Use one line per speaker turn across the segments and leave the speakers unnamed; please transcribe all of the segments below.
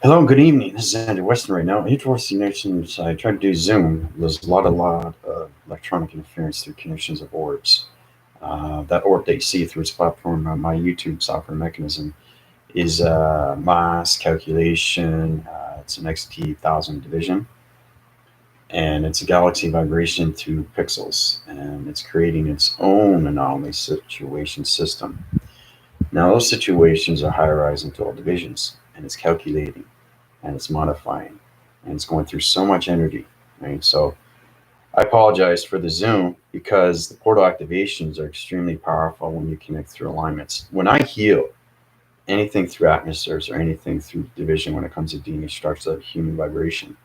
Hello, good evening. This is Andy Weston right now. HRC Nations, I tried to do Zoom. There's a lot of electronic interference through connections of orbs. That orb that you see through its platform, my YouTube software mechanism, is mass calculation. It's an XT1000 division, and it's a galaxy vibration through pixels, and it's creating its own anomaly situation system. Now, those situations are high horizontal divisions, and it's calculating and it's modifying and it's going through so much energy, right? So I apologize for the Zoom because the portal activations are extremely powerful when you connect through alignments. When I heal anything through atmospheres or anything through division, when it comes to DNA structures of human vibration,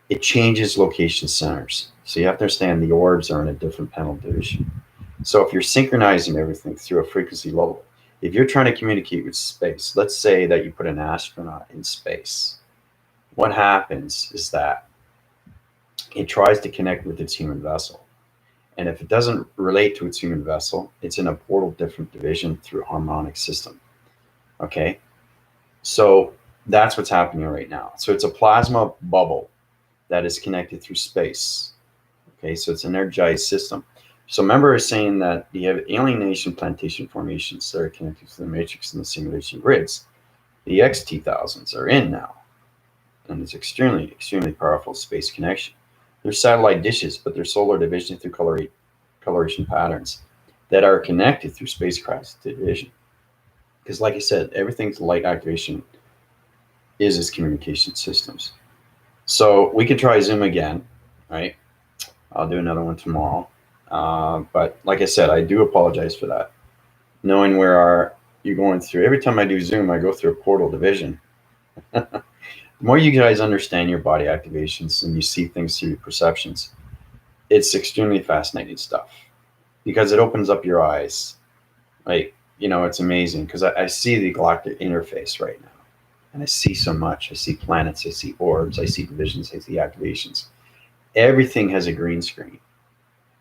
it changes location centers. So you have to understand the orbs are in a different panel division. So if you're synchronizing everything through a frequency level, if you're trying to communicate with space, let's say that you put an astronaut in space, what happens is that it tries to connect with its human vessel. And if it doesn't relate to its human vessel, it's in a portal different division through harmonic system. Okay. So that's what's happening right now. So it's a plasma bubble that is connected through space. Okay. So it's an energized system. So remember I was saying that you have alienation plantation formations that are connected to the matrix and the simulation grids. The XT1000s are in now. And it's extremely powerful space connection. They're satellite dishes, but they're solar division through coloration patterns that are connected through spacecraft division. Because, like I said, everything's light activation is its communication systems. So we could try Zoom again, right? I'll do another one tomorrow. But like I said, I do apologize for that. Knowing where are you going through, every time I do Zoom, I go through a portal division. The more you guys understand your body activations and you see things through your perceptions, it's extremely fascinating stuff because it opens up your eyes. Like, it's amazing because I see the galactic interface right now. And I see so much. I see planets, I see orbs, I see divisions, I see activations. Everything has a green screen.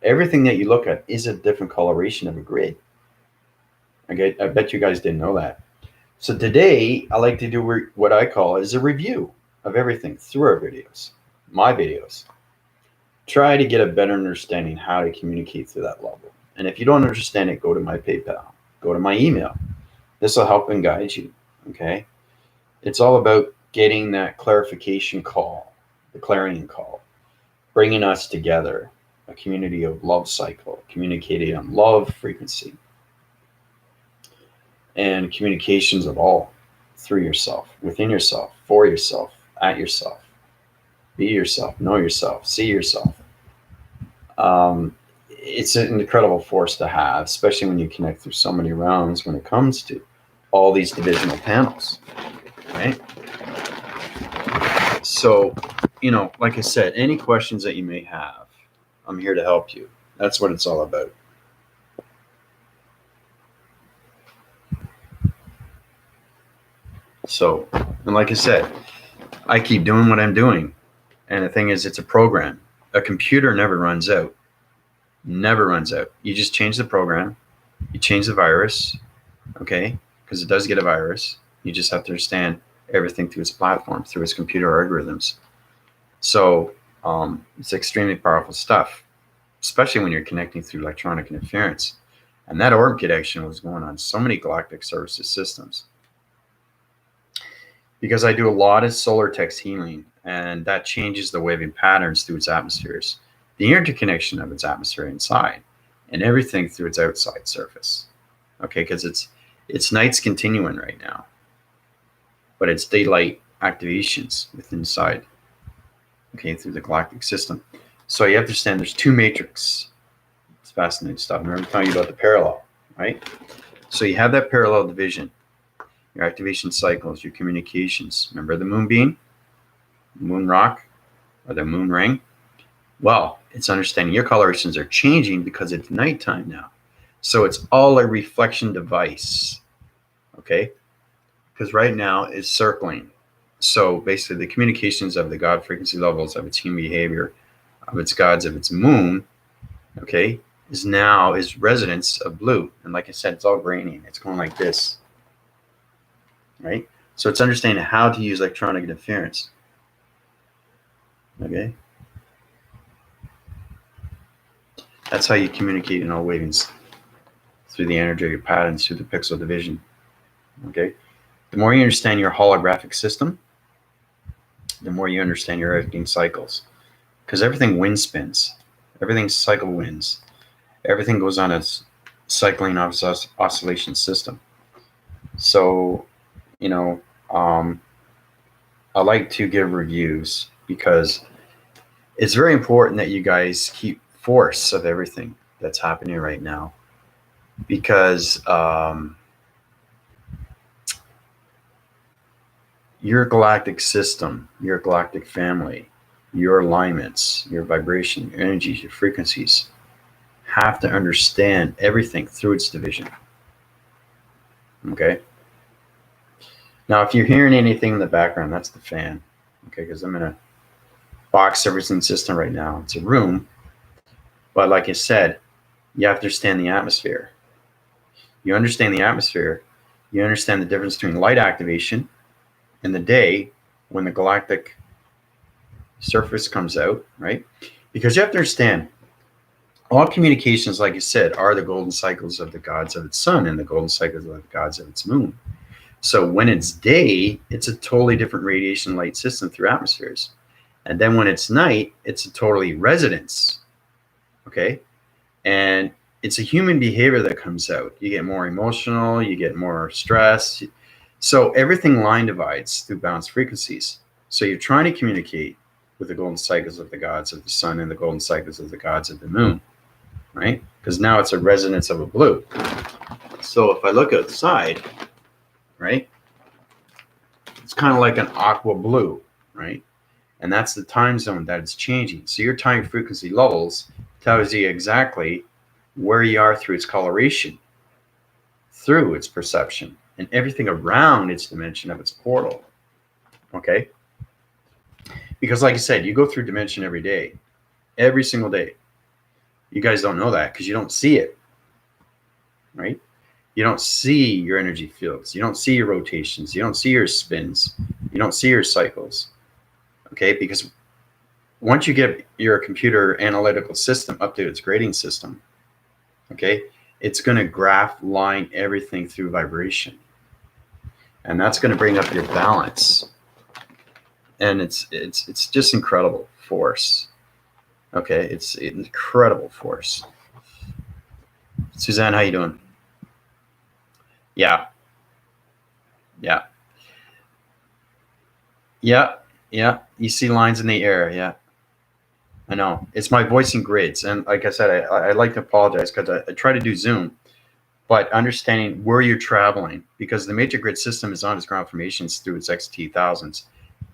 Everything that you look at is a different coloration of a grid. Okay, I bet you guys didn't know that. So today, I like to do what I call is a review of everything through our videos, my videos. Try to get a better understanding how to communicate through that level. And if you don't understand it, go to my PayPal, go to my email. This will help and guide you. Okay. It's all about getting that clarification call, the clarion call, bringing us together, a community of love cycle, communicating on love frequency, and communications of all through yourself, within yourself, for yourself, at yourself. Be yourself, know yourself, see yourself. It's an incredible force to have, especially when you connect through so many rounds when it comes to all these divisional panels, right? So, like I said, any questions that you may have, I'm here to help you. That's what it's all about. So, and like I said, I keep doing what I'm doing. And the thing is, it's a program. A computer never runs out. Never runs out. You just change the program, you change the virus, okay? Because it does get a virus. You just have to understand everything through its platform, through its computer algorithms. So it's extremely powerful stuff, especially when you're connecting through electronic interference. And that orb connection was going on so many galactic services systems. Because I do a lot of solar text healing, and that changes the waving patterns through its atmospheres, the interconnection of its atmosphere inside, and everything through its outside surface. Okay, because it's night's continuing right now, but it's daylight activations within inside. Okay, through the galactic system. So you have to understand there's two matrix. It's fascinating stuff. Remember telling you about the parallel, right? So you have that parallel division, your activation cycles, your communications. Remember the moonbeam, moon rock, or the moon ring? Well, it's understanding your colorations are changing because it's nighttime now. So it's all a reflection device, okay? Because right now it's circling. So basically the communications of the God frequency levels of its human behavior, of its gods, of its moon, okay, is resonance of blue. And like I said, it's all graining. It's going like this, right? So it's understanding how to use electronic interference. Okay? That's how you communicate in all wavings, through the energetic patterns, through the pixel division. Okay? The more you understand your holographic system, the more you understand your everything cycles. Because everything wind spins. Everything cycle winds. Everything goes on a cycling oscillation system. So, you know, I like to give reviews because it's very important that you guys keep force of everything that's happening right now. Because your galactic system, your galactic family, your alignments, your vibration, your energies, your frequencies have to understand everything through its division. Okay? Now, if you're hearing anything in the background, that's the fan. Okay? Because I'm in a box servicing system right now. It's a room. But like I said, you have to understand the atmosphere. You understand the atmosphere, you understand the difference between light activation in the day when the galactic surface comes out, right? Because you have to understand, all communications, like I said, are the golden cycles of the gods of its sun and the golden cycles of the gods of its moon. So when it's day, it's a totally different radiation light system through atmospheres. And then when it's night, it's a totally resonance. Okay? And it's a human behavior that comes out. You get more emotional, you get more stress. So everything line divides through balanced frequencies. So you're trying to communicate with the golden cycles of the gods of the sun and the golden cycles of the gods of the moon, right? Because now it's a resonance of a blue. So if I look outside, right, it's kind of like an aqua blue, right? And that's the time zone that it's changing. So your time frequency levels tells you exactly where you are through its coloration, through its perception, and everything around its dimension of its portal. Okay? Because like I said, you go through dimension every day, every single day. You guys don't know that because you don't see it, right? You don't see your energy fields. You don't see your rotations. You don't see your spins. You don't see your cycles. Okay? Because once you get your computer analytical system up to its grading system, okay, it's going to graph line everything through vibration. And that's going to bring up your balance. And it's just incredible force. Okay, it's incredible force. Suzanne, how you doing? Yeah. Yeah. Yeah. Yeah. You see lines in the air. Yeah. I know. It's my voicing grids. And like I said, I like to apologize because I try to do Zoom, but understanding where you're traveling, because the major grid system is on its ground formations through its XT thousands,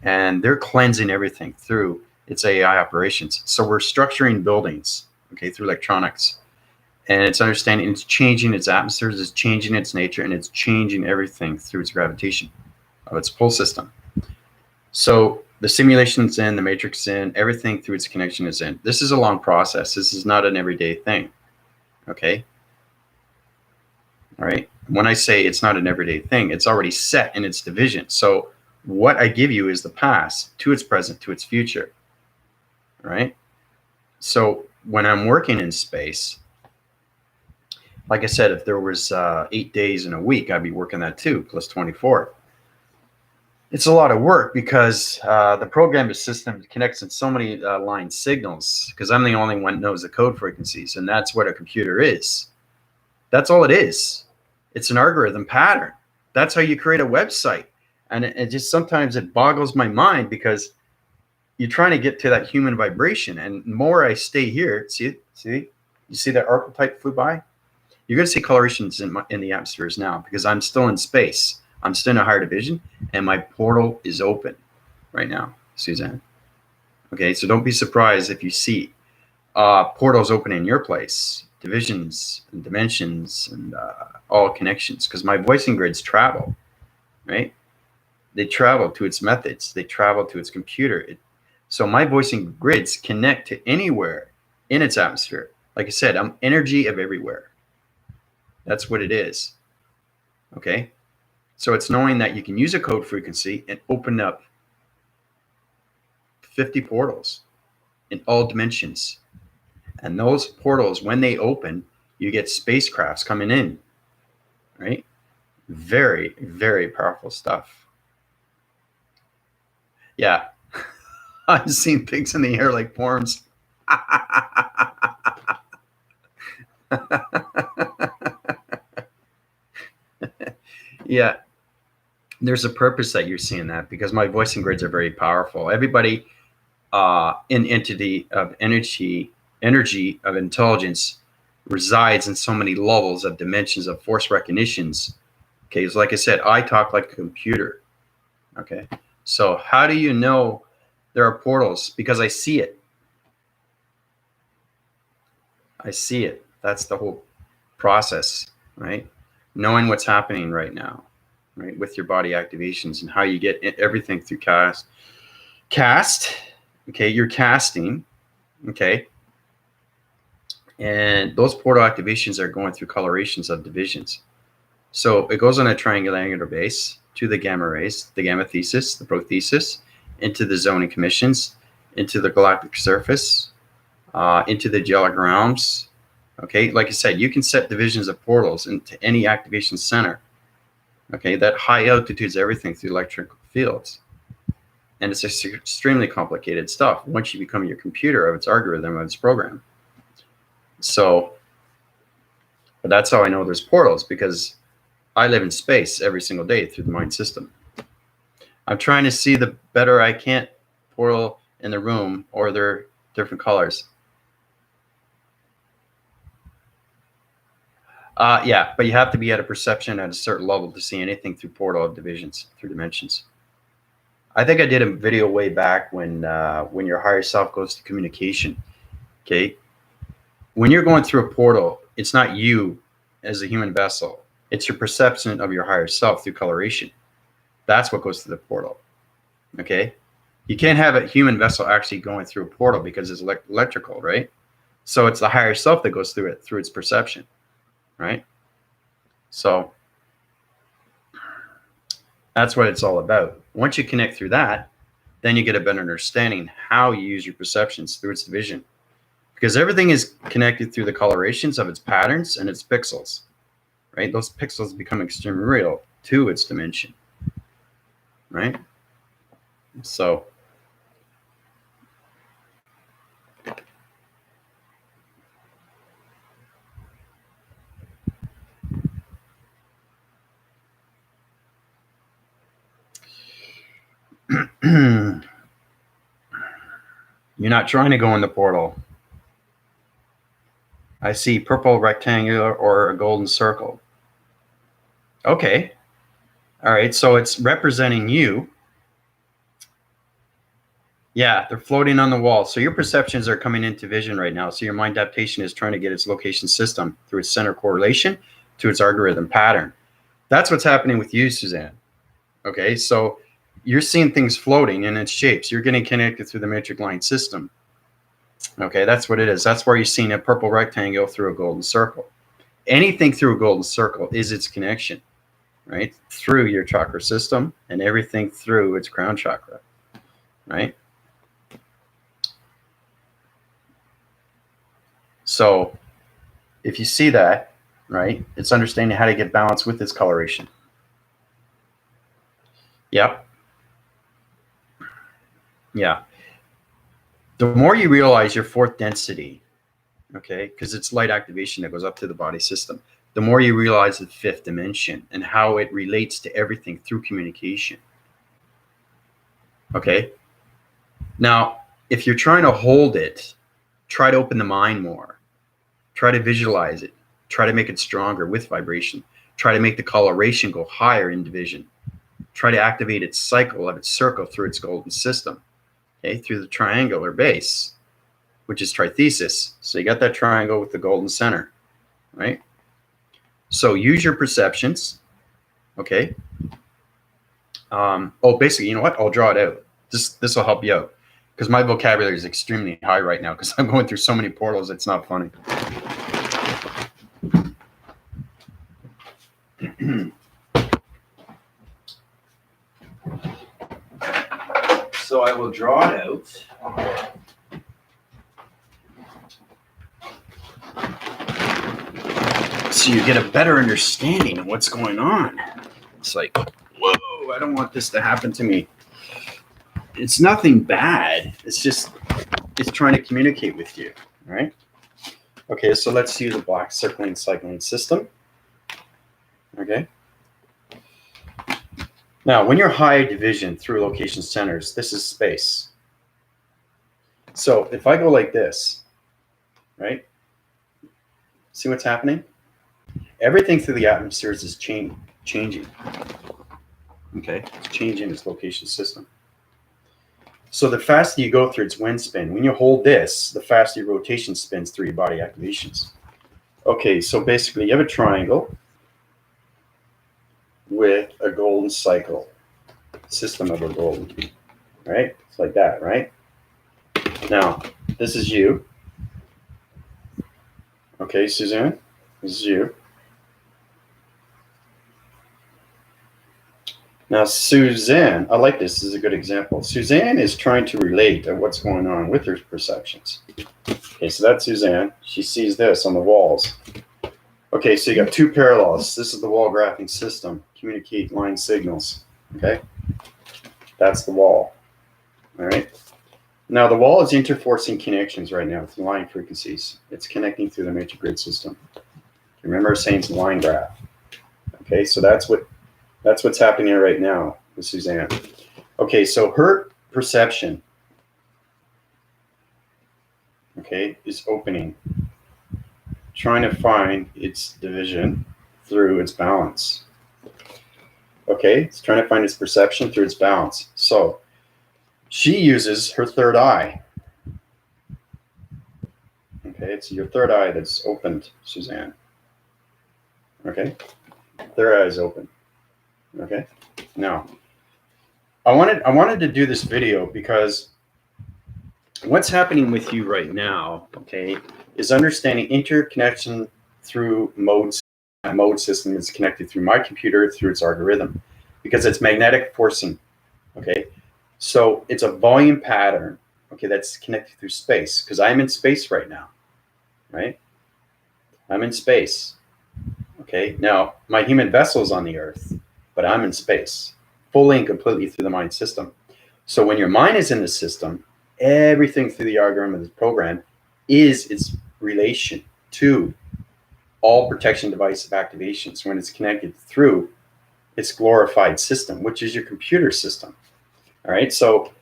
and they're cleansing everything through its AI operations. So we're structuring buildings, okay, through electronics, and it's understanding, it's changing its atmospheres, it's changing its nature, and it's changing everything through its gravitation of its pull system. So the simulation's in, the matrix in, everything through its connection is in. This is a long process. This is not an everyday thing, okay? All right. When I say it's not an everyday thing, it's already set in its division. So what I give you is the past to its present to its future. All right. So when I'm working in space, like I said, if there was 8 days in a week, I'd be working that too, plus 24. It's a lot of work because the programming system connects in so many line signals, because I'm the only one that knows the code frequencies, and that's what a computer is. That's all it is. It's an algorithm pattern. That's how you create a website. And it just sometimes it boggles my mind because you're trying to get to that human vibration. And the more I stay here, see, you see that archetype flew by? You're going to see colorations in the atmospheres now because I'm still in space. I'm still in a higher division, and my portal is open right now, Suzanne. Okay, so don't be surprised if you see portals open in your place, divisions and dimensions and all connections, because my voicing grids travel, right? They travel to its methods. They travel to its computer. So my voicing grids connect to anywhere in its atmosphere. Like I said, I'm energy of everywhere. That's what it is. Okay? So it's knowing that you can use a code frequency and open up 50 portals in all dimensions. And those portals, when they open, you get spacecrafts coming in, right? Very, very powerful stuff. Yeah. I've seen things in the air like worms. Yeah. There's a purpose that you're seeing that, because my voicing grids are very powerful. Everybody in entity of energy of intelligence resides in so many levels of dimensions of force recognitions. Okay, so like I said, I talk like a computer. Okay, so how do you know there are portals? Because I see it. I see it. That's the whole process, right? Knowing what's happening right now, right, with your body activations and how you get everything through cast. Okay, you're casting. Okay, and those portal activations are going through colorations of divisions. So it goes on a triangular base to the gamma rays, the gamma thesis, the prothesis, into the zoning commissions, into the galactic surface, into the geologic realms. Okay, like I said, you can set divisions of portals into any activation center. Okay, that high altitudes everything through electrical fields. And it's extremely complicated stuff once you become your computer of its algorithm, of its program. So, but that's how I know there's portals, because I live in space every single day through the mind system. I'm trying to see the better I can't portal in the room, or they're different colors. Yeah, but you have to be at a perception at a certain level to see anything through portal of divisions, through dimensions. I think I did a video way back when your higher self goes to communication. Okay, when you're going through a portal, it's not you as a human vessel. It's your perception of your higher self through coloration. That's what goes through the portal. Okay, you can't have a human vessel actually going through a portal because it's electrical, right? So it's the higher self that goes through it through its perception, right? So that's what it's all about. Once you connect through that, then you get a better understanding how you use your perceptions through its division, because everything is connected through the colorations of its patterns and its pixels, right? Those pixels become extremely real to its dimension, right? So you're not trying to go in the portal. I see purple rectangular or a golden circle. Okay. All right. So it's representing you. Yeah, they're floating on the wall. So your perceptions are coming into vision right now. So your mind adaptation is trying to get its location system through its center correlation to its algorithm pattern. That's what's happening with you, Suzanne. Okay. So you're seeing things floating in its shapes. You're getting connected through the matrix line system. Okay, that's what it is. That's where you're seeing a purple rectangle through a golden circle. Anything through a golden circle is its connection, right? Through your chakra system, and everything through its crown chakra, right? So if you see that, right, it's understanding how to get balance with its coloration. Yep. Yeah. The more you realize your fourth density, okay, because it's light activation that goes up to the body system, the more you realize the fifth dimension and how it relates to everything through communication. Okay. Now, if you're trying to hold it, try to open the mind more. Try to visualize it. Try to make it stronger with vibration. Try to make the coloration go higher in division. Try to activate its cycle of its circle through its golden system. Okay, through the triangular base, which is trithesis. So you got that triangle with the golden center, right? So use your perceptions, okay? Basically, you know what? I'll draw it out. This will help you out, because my vocabulary is extremely high right now because I'm going through so many portals. It's not funny. I will draw it out. So you get a better understanding of what's going on. It's like, whoa, I don't want this to happen to me. It's nothing bad. It's just, it's trying to communicate with you, right? Okay, so let's use the black circling cycling system. Okay. Now, when you're high division through location centers, this is space. So if I go like this, right? See what's happening? Everything through the atmospheres is changing. Okay, it's changing its location system. So the faster you go through its wind spin, when you hold this, the faster your rotation spins through your body activations. Okay, so basically you have a triangle with a golden cycle, system of a golden, right? It's like that, right? Now, this is you. Okay, Suzanne, this is you. Now, Suzanne, I like this. This is a good example. Suzanne is trying to relate to what's going on with her perceptions. Okay, so that's Suzanne. She sees this on the walls. Okay, so you got two parallels. This is the wall graphing system. Communicate line signals. Okay, that's the wall. All right. Now, the wall is interforcing connections right now with line frequencies. It's connecting through the matrix grid system. Remember, I was saying it's a line graph. Okay, so that's what's happening right now with Suzanne. Okay, so her perception, okay, is opening, trying to find its division through its balance. Okay, it's trying to find its perception through its balance. So she uses her third eye. Okay, it's your third eye that's opened, Suzanne. Okay, third eye is open. Okay, now I wanted to do this video because what's happening with you right now, okay, is understanding interconnection through modes. That mode system is connected through my computer through its algorithm because it's magnetic forcing. Okay, so it's a volume pattern. Okay, that's connected through space because I'm in space right now, right? I'm in space. Okay, now my human vessel is on the Earth, but I'm in space, fully and completely through the mind system. So when your mind is in the system, everything through the algorithm of the program is its relation to all protection device activations when it's connected through its glorified system, which is your computer system. All right, so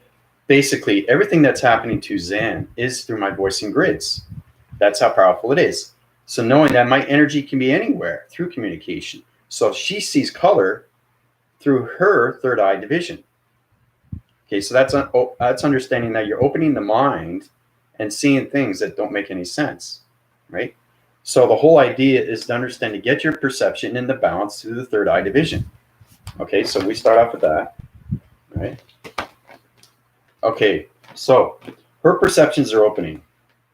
basically everything that's happening to Zan is through my voicing grids. That's how powerful it is. So knowing that my energy can be anywhere through communication. So she sees color through her third eye division. Okay, so that's understanding that you're opening the mind and seeing things that don't make any sense, right? So the whole idea is to understand to get your perception in the balance through the third eye division. Okay, so we start off with that, right? Okay, so her perceptions are opening.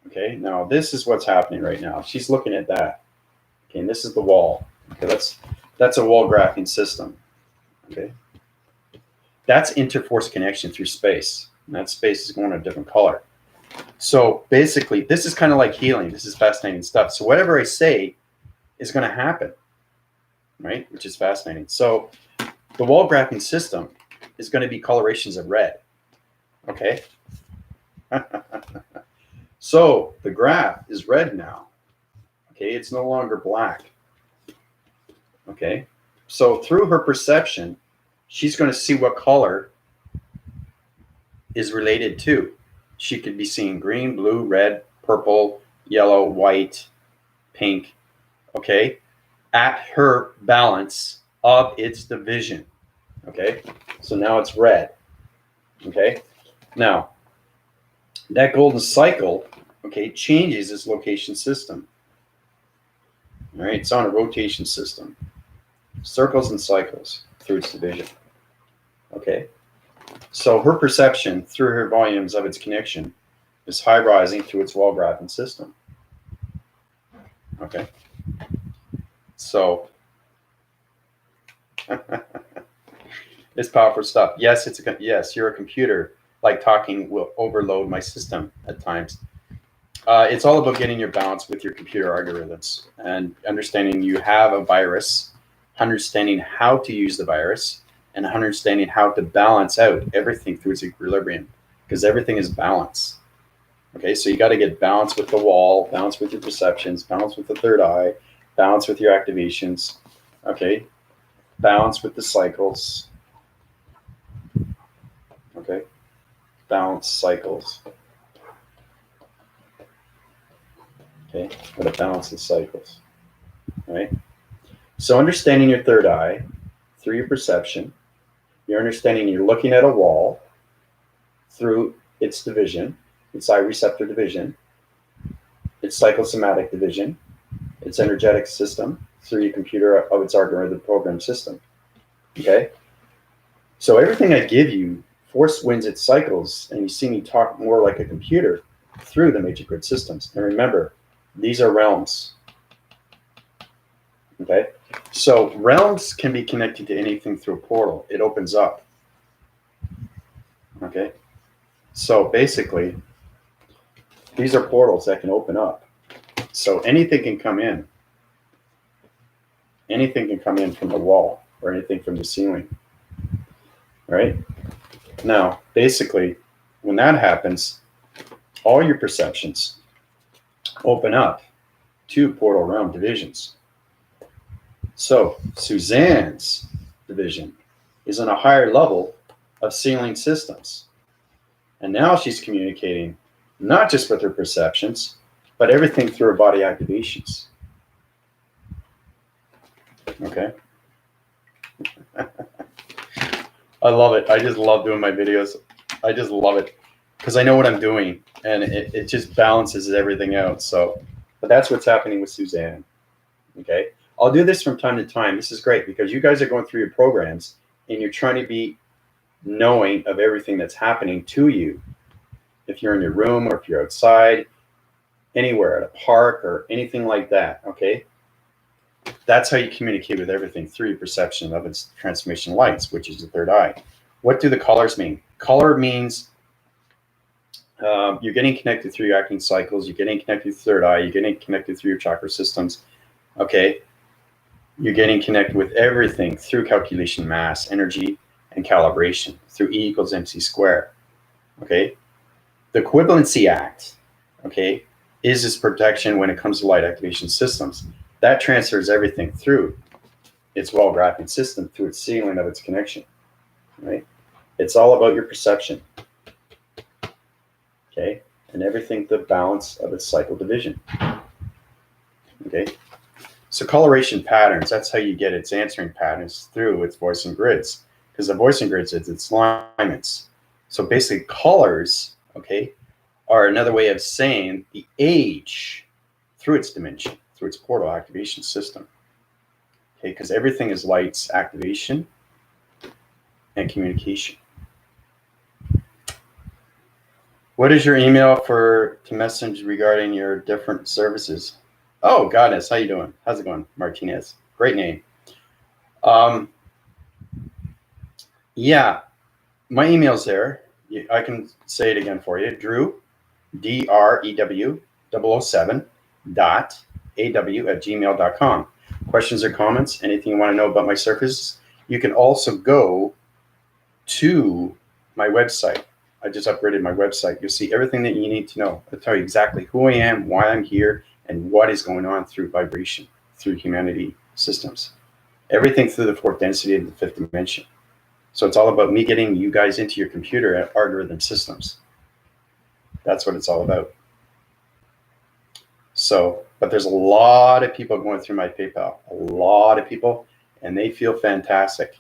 Okay, now this is what's happening right now. She's looking at that. Okay, and this is the wall. Okay, that's a wall graphing system. Okay, that's interforce connection through space. And that space is going a different color. So basically, this is kind of like healing. This is fascinating stuff. So whatever I say is going to happen, right? Which is fascinating. So the wall graphing system is going to be colorations of red. Okay. So the graph is red now. Okay, it's no longer black. Okay, so through her perception, she's going to see what color is related to. She could be seeing green, blue, red, purple, yellow, white, pink. Okay, at her balance of its division. Okay, so now it's red. Okay, now that golden cycle, okay, changes its location system. All right, it's on a rotation system, circles and cycles through its division. Okay, so her perception through her volumes of its connection is high rising through its wall graphing system. Okay, so it's powerful stuff. Yes, yes, you're a computer like talking will overload my system at times. It's all about getting your balance with your computer algorithms and understanding you have a virus, understanding how to use the virus, and understanding how to balance out everything through its equilibrium, because everything is balance. Okay, so you got to get balance with the wall, balance with your perceptions, balance with the third eye, balance with your activations. Okay, balance with the cycles. Okay, balance cycles. Okay, got to balance the cycles. Right. So understanding your third eye through your perception, you're understanding you're looking at a wall through its division, its eye receptor division, its psychosomatic division, its energetic system through your computer of its algorithm program system. Okay? So everything I give you force winds its cycles, and you see me talk more like a computer through the major grid systems. And remember, these are realms. Okay? So realms can be connected to anything through a portal. It opens up. Okay? So basically, these are portals that can open up. So anything can come in. Anything can come in from the wall or anything from the ceiling. Right? Now, basically, when that happens, all your perceptions open up to portal realm divisions. So Suzanne's division is on a higher level of ceiling systems. And now she's communicating not just with her perceptions, but everything through her body activations. Okay. I love it. I just love doing my videos. I just love it because I know what I'm doing, and it just balances everything out. So, but that's what's happening with Suzanne. Okay. I'll do this from time to time. This is great because you guys are going through your programs and you're trying to be knowing of everything that's happening to you. If you're in your room or if you're outside, anywhere at a park or anything like that. Okay. That's how you communicate with everything through your perception of its transformation lights, which is the third eye. What do the colors mean? Color means you're getting connected through your acting cycles. You're getting connected through third eye. You're getting connected through your chakra systems. Okay. You're getting connected with everything through calculation, mass, energy, and calibration through E equals MC squared. Okay. The equivalency act, okay, is this protection when it comes to light activation systems. That transfers everything through its wall graphing system, through its ceiling of its connection, right? It's all about your perception, okay? And everything, the balance of its cycle division, okay? So coloration patterns, that's how you get its answering patterns through its voicing grids, because the voicing grids is its alignments. So basically colors, okay, are another way of saying the age through its dimension, through its portal activation system. Okay, because everything is light's activation and communication. What is your email to message regarding your different services? Oh, Goddess, how you doing? How's it going, Martinez? Great name. Yeah, my email's there. I can say it again for you. Drew, DREW 007 .aw@gmail.com. Questions or comments, anything you want to know about my services, you can also go to my website. I just upgraded my website. You'll see everything that you need to know. I'll tell you exactly who I am, why I'm here, and what is going on through vibration, through humanity systems. Everything through the fourth density of the fifth dimension. So it's all about me getting you guys into your computer algorithm systems. That's what it's all about. So, but there's a lot of people going through my PayPal, a lot of people, and they feel fantastic.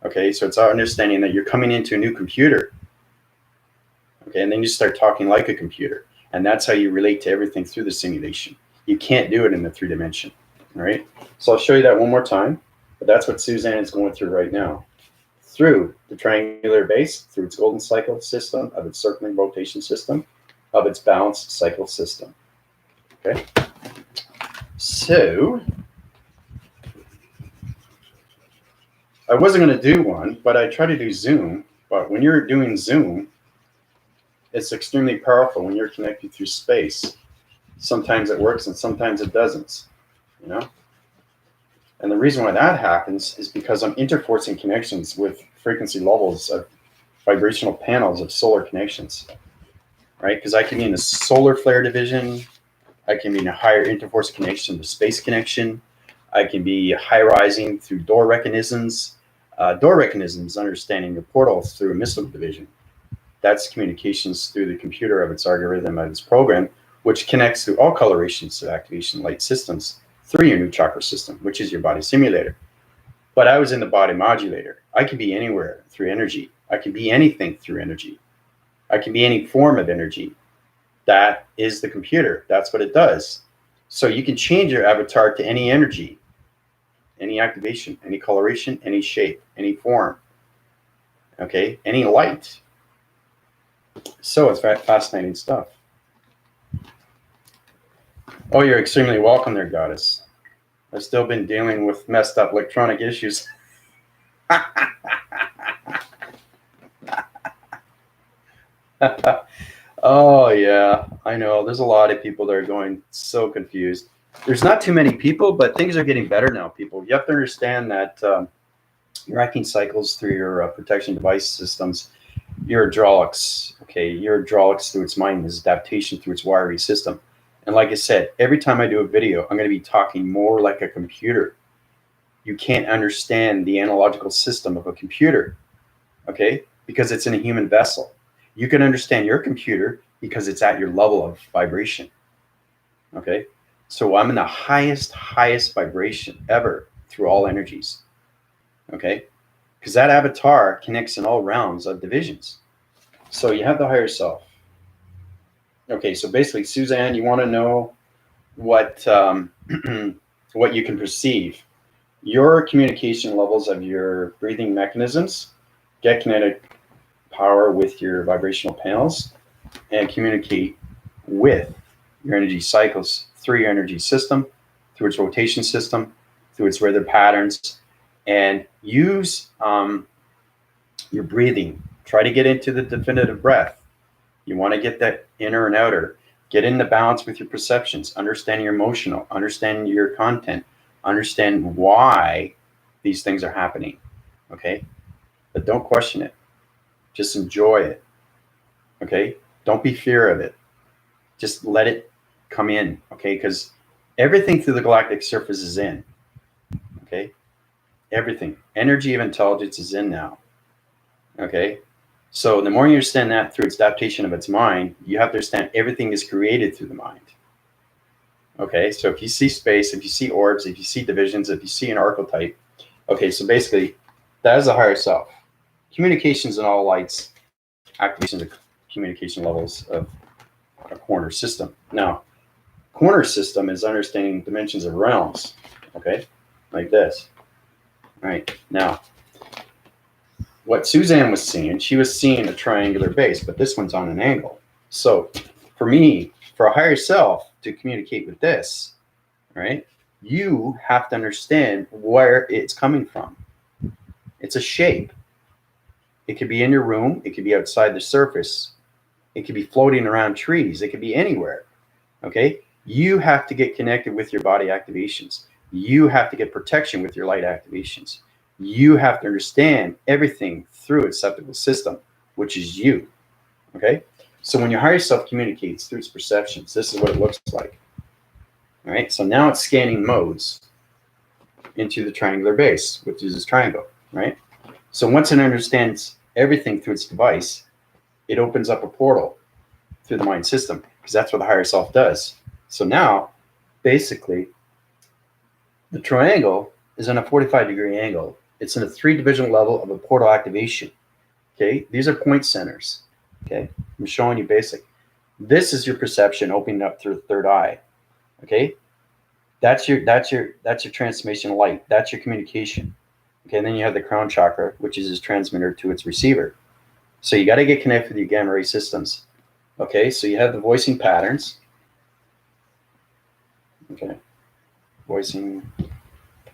Okay, so it's our understanding that you're coming into a new computer. Okay, and then you start talking like a computer, and that's how you relate to everything through the simulation. You can't do it in the 3 dimension. All right, so I'll show you that one more time, but that's what Suzanne is going through right now. Through the triangular base, through its golden cycle system, of its circling rotation system, of its balanced cycle system. Okay, so I wasn't going to do one, but I tried to do Zoom. But when you're doing Zoom, it's extremely powerful when you're connected through space. Sometimes it works and sometimes it doesn't, you know? And the reason why that happens is because I'm interforcing connections with frequency levels of vibrational panels of solar connections, right? Because I can be in a solar flare division, I can be in a higher interforce connection to space connection, I can be high rising through door mechanisms. Door mechanisms, understanding the portals through a missile division. That's communications through the computer of its algorithm of its program, which connects through all colorations of activation light systems through your new chakra system, which is your body simulator. But I was in the body modulator. I can be anywhere through energy. I can be anything through energy. I can be any form of energy. That is the computer. That's what it does. So you can change your avatar to any energy, any activation, any coloration, any shape, any form, okay, any light. So it's fascinating stuff. Oh, you're extremely welcome there, Goddess. I've still been dealing with messed up electronic issues. Oh, yeah, I know. There's a lot of people that are going so confused. There's not too many people, but things are getting better now, people. You have to understand that you're acting cycles through your protection device systems, your hydraulics, okay? Your hydraulics through its mind is adaptation through its wiring system. And like I said, every time I do a video, I'm going to be talking more like a computer. You can't understand the analogical system of a computer, okay? Because it's in a human vessel. You can understand your computer because it's at your level of vibration, okay? So I'm in the highest vibration ever through all energies, okay? Because that avatar connects in all rounds of divisions. So you have the higher self. Okay, so basically, Suzanne, you want to know what what you can perceive. Your communication levels of your breathing mechanisms get kinetic power with your vibrational panels and communicate with your energy cycles through your energy system, through its rotation system, through its rhythm patterns, and use your breathing. Try to get into the definitive breath. You want to get that inner and outer. Get in the balance with your perceptions. Understand your emotional. Understand your content. Understand why these things are happening. Okay? But don't question it. Just enjoy it. Okay? Don't be fear of it. Just let it come in. Okay? Because everything through the galactic surface is in. Okay? Everything. Energy of intelligence is in now. Okay? So the more you understand that through its adaptation of its mind, you have to understand everything is created through the mind. Okay, so if you see space, if you see orbs, if you see divisions, if you see an archetype, okay, so basically that is the higher self. Communications in all lights, activations of communication levels of a corner system. Now, corner system is understanding dimensions of realms, okay, like this. All right, now, what Suzanne was seeing, she was seeing a triangular base, but this one's on an angle. So for me, for a higher self to communicate with this, right, you have to understand where it's coming from. It's a shape. It could be in your room. It could be outside the surface. It could be floating around trees. It could be anywhere, okay? You have to get connected with your body activations. You have to get protection with your light activations. You have to understand everything through its septical system, which is you, okay? So when your higher self communicates through its perceptions, this is what it looks like, all right? So now it's scanning modes into the triangular base, which is this triangle, right? So once it understands everything through its device, it opens up a portal through the mind system, because that's what the higher self does. So now, basically, the triangle is in a 45-degree angle. It's in a 3-division level of a portal activation. Okay, these are point centers. Okay, I'm showing you basic. This is your perception opening up through the third eye. Okay, that's your transformation light. That's your communication. Okay, and then you have the crown chakra, which is its transmitter to its receiver. So you got to get connected with your gamma ray systems. Okay, so you have the voicing patterns. Okay, voicing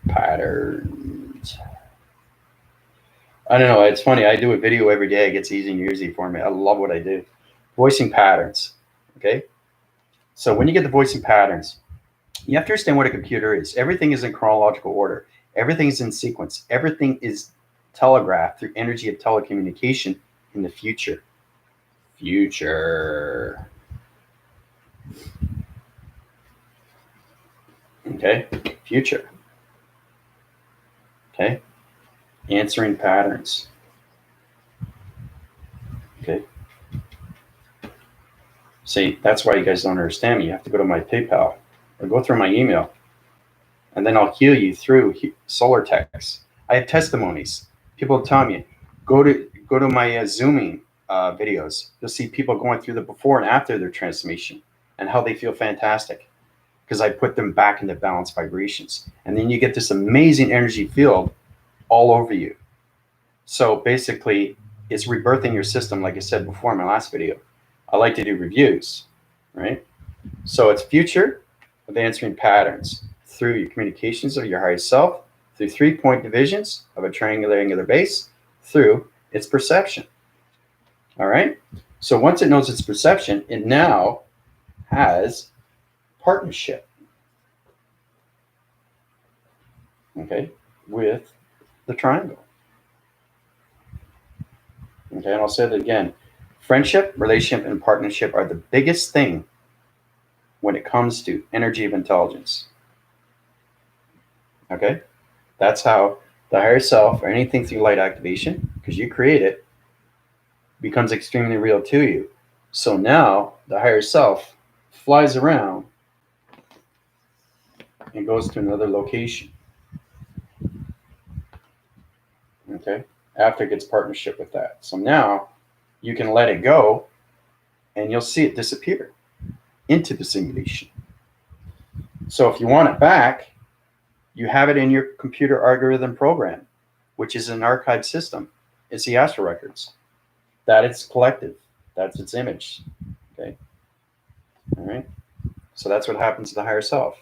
patterns. I don't know. It's funny. I do a video every day. It gets easy and easy for me. I love what I do. voicing patterns. Okay. So when you get the voicing patterns, you have to understand what a computer is. Everything is in chronological order. Everything is in sequence. Everything is telegraphed through energy of telecommunication in the future. Future. Okay. Future. Okay. Answering patterns. Okay. See, that's why you guys don't understand me. You have to go to my PayPal or go through my email, and then I'll heal you through solar techs. I have testimonies. People tell me, go to my Zooming videos. You'll see people going through the before and after their transformation and how they feel fantastic because I put them back into balanced vibrations. And then you get this amazing energy field all over you. So basically, it's rebirthing your system, like I said before in my last video. I like to do reviews, right? So it's future of answering patterns through your communications of your higher self, through 3-point divisions of a triangular angular base, through its perception. All right? So once it knows its perception, it now has partnership, okay, with the triangle. Okay, and I'll say that again. Friendship, relationship, and partnership are the biggest thing when it comes to energy of intelligence. Okay? That's how the higher self or anything through light activation, because you create it, becomes extremely real to you. So now the higher self flies around and goes to another location. Okay? After it gets partnership with that. So now you can let it go and you'll see it disappear into the simulation. So if you want it back, you have it in your computer algorithm program, which is an archived system. It's the astral records. That it's collective. That's its image. Okay. All right. So that's what happens to the higher self.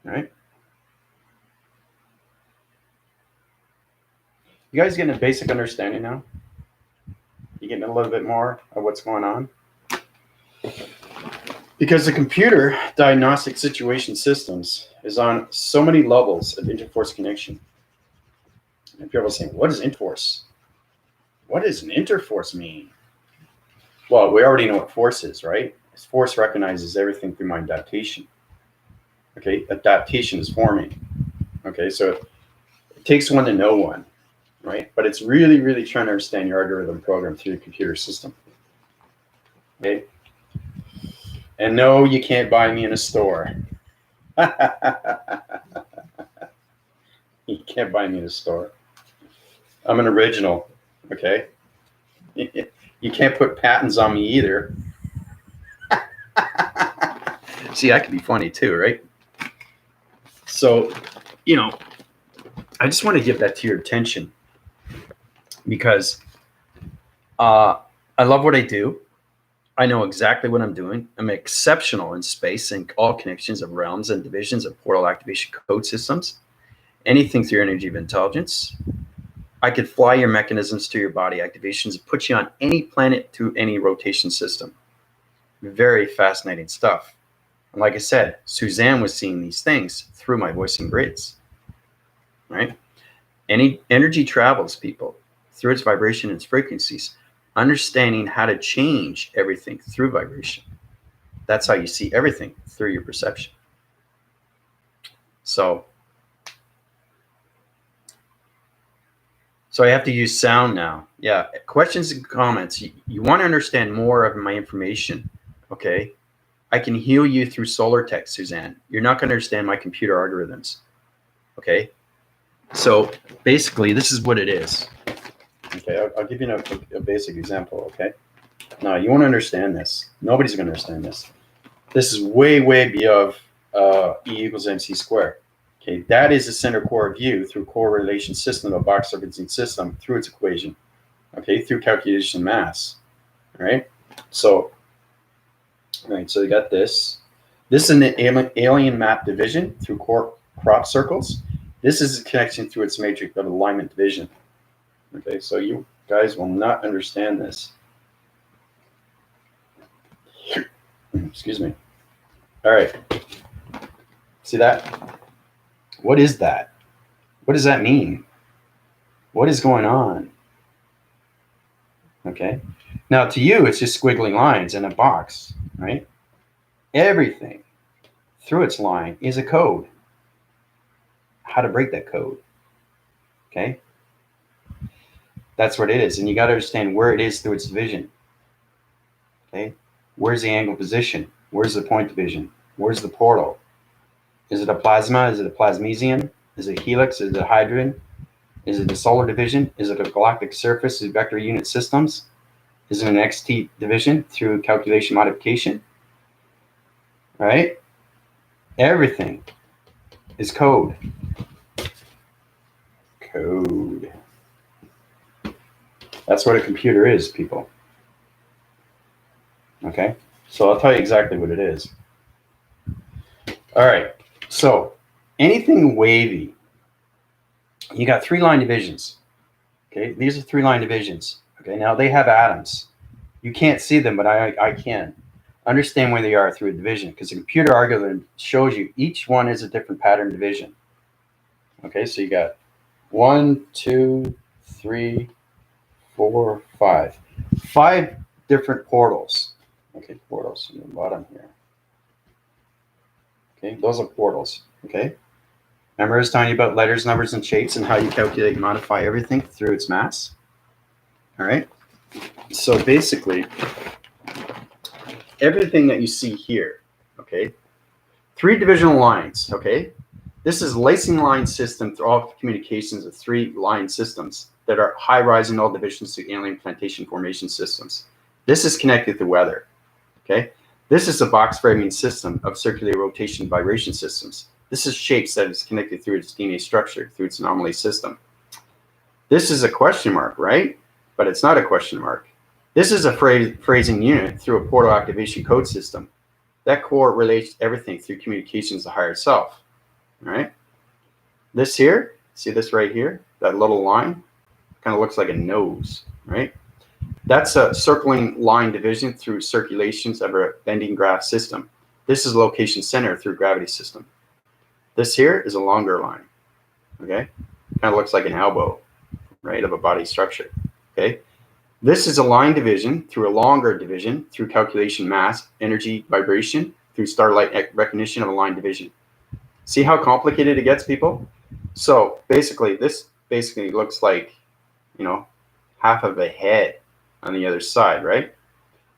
All right. You guys getting a basic understanding now? You getting a little bit more of what's going on? Because the computer diagnostic situation systems is on so many levels of interforce connection. And people are saying, what is interforce? What does an interforce mean? Well, we already know what force is, right? Force recognizes everything through my adaptation. Okay, adaptation is forming. Okay, so it takes one to know one, right? But it's really, really trying to understand your algorithm program through your computer system. Okay? And no, you can't buy me in a store. You can't buy me in a store. I'm an original, okay? You can't put patents on me either. See, that could be funny too, right? So, you know, I just want to give that to your attention because I love what I do. I know exactly what I'm doing. I'm exceptional in space and all connections of realms and divisions of portal activation code systems. Anything through energy of intelligence. I could fly your mechanisms to your body activations and put you on any planet through any rotation system. Very fascinating stuff. And like I said, Suzanne was seeing these things through my voicing grids. Right? Any energy travels, people, through its vibration and its frequencies. Understanding how to change everything through vibration. That's how you see everything, through your perception. So I have to use sound now. Yeah, questions and comments. You want to understand more of my information, okay? I can heal you through solar tech, Suzanne. You're not going to understand my computer algorithms, okay? So basically, this is what it is. Okay, I'll give you a basic example, okay? Now, you want to understand this. Nobody's going to understand this. This is way, way beyond E equals MC squared. Okay, that is the center core of you through correlation system of box referencing system through its equation. Okay, through calculation mass. All right. So you got this. This is an alien map division through core crop circles. This is a connection through its matrix of alignment division. Okay, so you guys will not understand this Excuse me. All right. See that? What is that? What does that mean? What is going on? Okay. Now to you, it's just squiggly lines in a box, right? Everything through its line is a code. How to break that code. Okay. That's what it is. And you got to understand where it is through its division. Okay. Where's the angle position? Where's the point division? Where's the portal? Is it a plasma? Is it a plasmesium? Is it a helix? Is it a hydrogen? Is it a solar division? Is it a galactic surface? Is it vector unit systems? Is it an XT division through calculation modification? Right? Everything is code. Code. That's what a computer is, people. Okay? So I'll tell you exactly what it is. All right. So anything wavy, you got 3-line divisions. Okay? These are 3-line divisions. Okay? Now they have atoms. You can't see them, but I can. Understand where they are through a division, because the computer algorithm shows you each one is a different pattern division. Okay, so you got 1, 2, 3, 4, 5. 5 different portals. Okay, portals on the bottom here. Okay, those are portals. Okay. Remember I was telling you about letters, numbers, and shapes and how you calculate and modify everything through its mass? All right. So basically, everything that you see here, okay, 3 divisional lines, okay? This is lacing line system through all communications of 3-line systems that are high-rise in all divisions to alien plantation formation systems. This is connected to weather, okay? This is a box framing system of circular rotation vibration systems. This is shapes that is connected through its DNA structure, through its anomaly system. This is a question mark, right? But it's not a question mark. This is a phrasing unit through a portal activation code system. That core relates everything through communications to higher self, all right? This here, see this right here? That little line kind of looks like a nose, right? That's a circling line division through circulations of a bending graph system. This is location center through gravity system. This here is a longer line, okay? Kind of looks like an elbow, right, of a body structure, okay? This is a line division through a longer division through calculation mass, energy, vibration, through starlight recognition of a line division. See how complicated it gets, people? So basically, this basically looks like, you know, half of a head on the other side, right?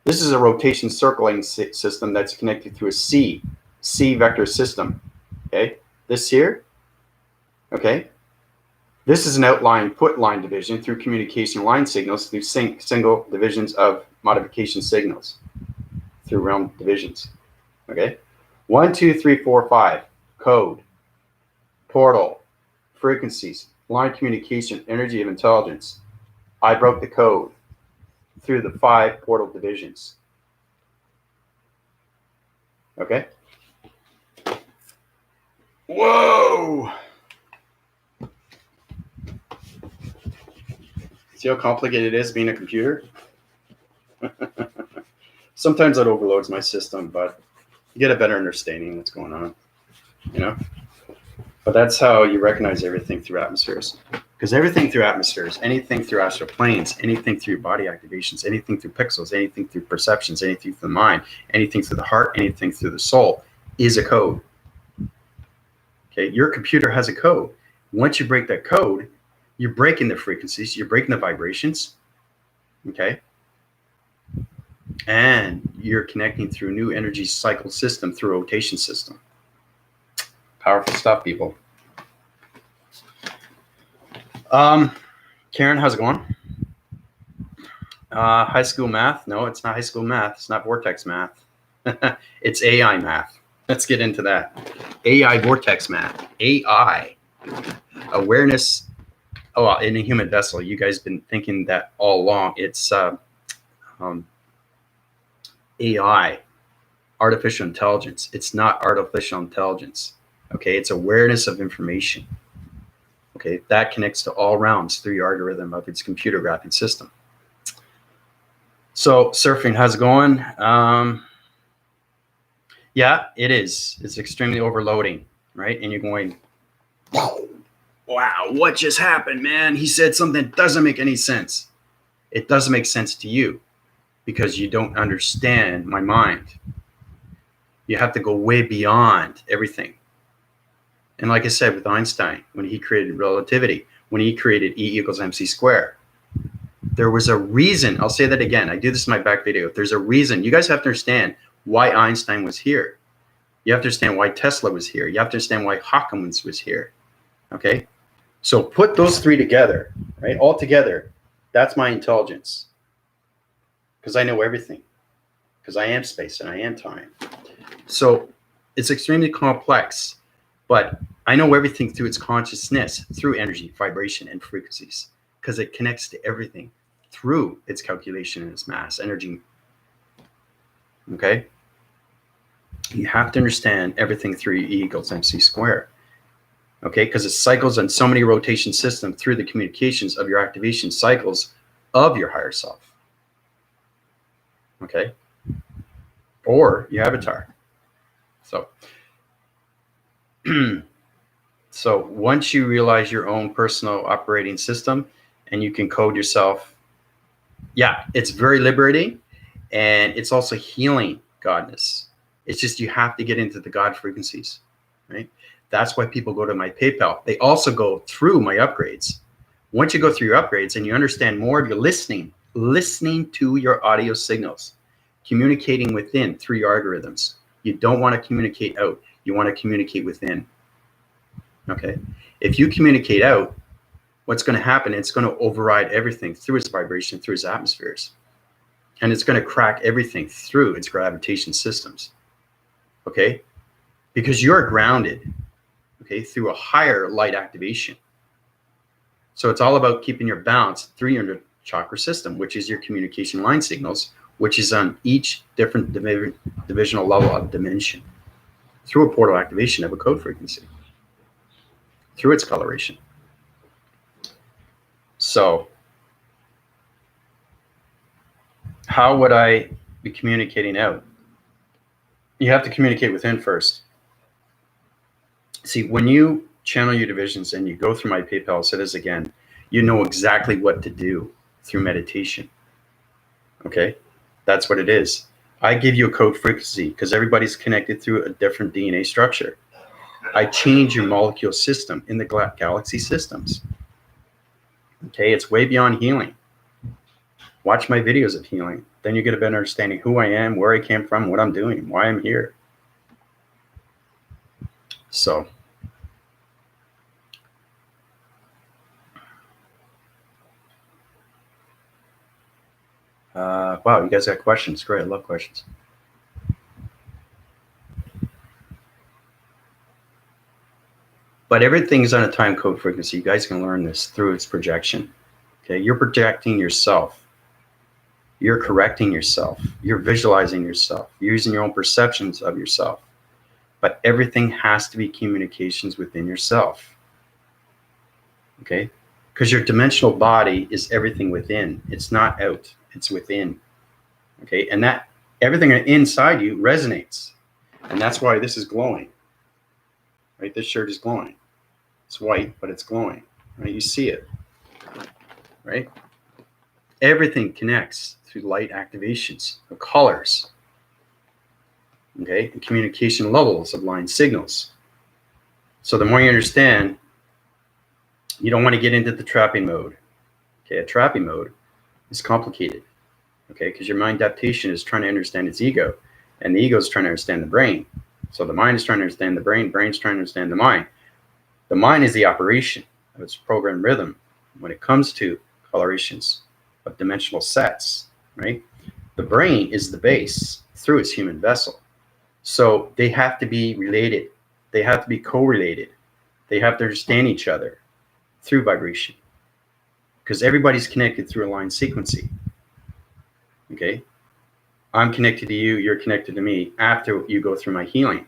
This is a rotation circling system that's connected through a C vector system, okay? This here, okay? This is an outline put line division through communication line signals through single divisions of modification signals through realm divisions. Okay, 1, 2, 3, 4, 5. Code, portal, frequencies, line communication, energy of intelligence. I broke the code through the 5 portal divisions. Okay. Whoa. See how complicated it is being a computer? Sometimes that overloads my system, but you get a better understanding of what's going on, you know? But that's how you recognize everything through atmospheres. Because everything through atmospheres, anything through astral planes, anything through body activations, anything through pixels, anything through perceptions, anything through the mind, anything through the heart, anything through the soul is a code. Okay, your computer has a code. Once you break that code, you're breaking the frequencies, you're breaking the vibrations, okay? And you're connecting through a new energy cycle system through a rotation system. Powerful stuff, people. Karen, how's it going? High school math? No, it's not high school math. It's not vortex math. It's AI math. Let's get into that. AI vortex math. AI. Awareness. Oh, in a human vessel. You guys been thinking that all along. It's AI. Artificial intelligence. It's not artificial intelligence. Okay, it's awareness of information. Okay, that connects to all realms through your algorithm of its computer graphing system. So surfing, how's it going? Yeah, it is. It's extremely overloading, right? And you're going, wow, what just happened, man? He said something that doesn't make any sense. It doesn't make sense to you because you don't understand my mind. You have to go way beyond everything. And like I said with Einstein, when he created relativity, when he created E equals mc squared, there was a reason. I'll say that again. I do this in my back video. There's a reason. You guys have to understand why Einstein was here. You have to understand why Tesla was here. You have to understand why Hawkins was here. Okay? So put those three together, right? All together. That's my intelligence. Because I know everything. Because I am space and I am time. So it's extremely complex, but I know everything through its consciousness, through energy, vibration, and frequencies, because it connects to everything through its calculation and its mass, energy. Okay? You have to understand everything through E equals mc squared. Okay? Because it cycles on so many rotation systems through the communications of your activation cycles of your higher self. Okay? Or your avatar. So, so once you realize your own personal operating system and you can code yourself, yeah, it's very liberating, and it's also healing godness. It's just you have to get into the God frequencies, right? That's why people go to my PayPal. They also go through my upgrades. Once you go through your upgrades and you understand more of your listening to your audio signals, communicating within through your algorithms. You don't want to communicate out. You want to communicate within. Okay? If you communicate out, what's going to happen? It's going to override everything through its vibration, through its atmospheres. And it's going to crack everything through its gravitation systems. Okay? Because you're grounded, okay, through a higher light activation. So it's all about keeping your balance through your chakra system, which is your communication line signals, which is on each different divisional level of dimension through a portal activation of a code frequency, through its coloration. So how would I be communicating out? You have to communicate within first. See, when you channel your divisions and you go through my PayPal, I'll say this again, you know exactly what to do through meditation. Okay? That's what it is. I give you a code frequency because everybody's connected through a different DNA structure. I change your molecule system in the galaxy systems. Okay, it's way beyond healing. Watch my videos of healing. Then you get a better understanding who I am, where I came from, what I'm doing, why I'm here. So, wow, you guys got questions. Great, I love questions. But everything's on a time code frequency. You guys can learn this through its projection. Okay, you're projecting yourself. You're correcting yourself. You're visualizing yourself. You're using your own perceptions of yourself. But everything has to be communications within yourself. Okay? Because your dimensional body is everything within. It's not out. It's within. Okay? And that everything inside you resonates. And that's why this is glowing. Right? This shirt is glowing. It's white, but it's glowing. Right? You see it. Right? Everything connects through light activations of colors. Okay? And communication levels of line signals. So the more you understand, you don't want to get into the trapping mode. Okay? A trapping mode is complicated. Okay? Because your mind adaptation is trying to understand its ego. And the ego is trying to understand the brain. So the mind is trying to understand the brain. Brain's trying to understand the mind. The mind is the operation of its programmed rhythm when it comes to colorations of dimensional sets, right? The brain is the base through its human vessel. So they have to be related. They have to be correlated. They have to understand each other through vibration because everybody's connected through a line sequencing. Okay? I'm connected to you, you're connected to me after you go through my healing.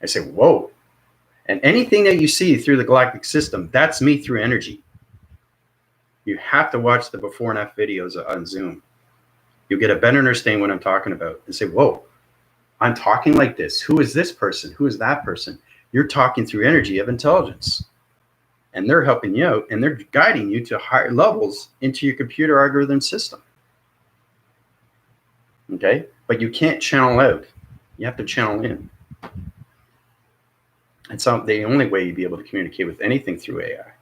I say, whoa. And anything that you see through the galactic system, that's me through energy. You have to watch the before and after videos on Zoom. You'll get a better understanding what I'm talking about and say, whoa, I'm talking like this. Who is this person? Who is that person? You're talking through energy of intelligence. And they're helping you out, and they're guiding you to higher levels into your computer algorithm system. Okay? But you can't channel out. You have to channel in. And so the only way you'd be able to communicate with anything through AI,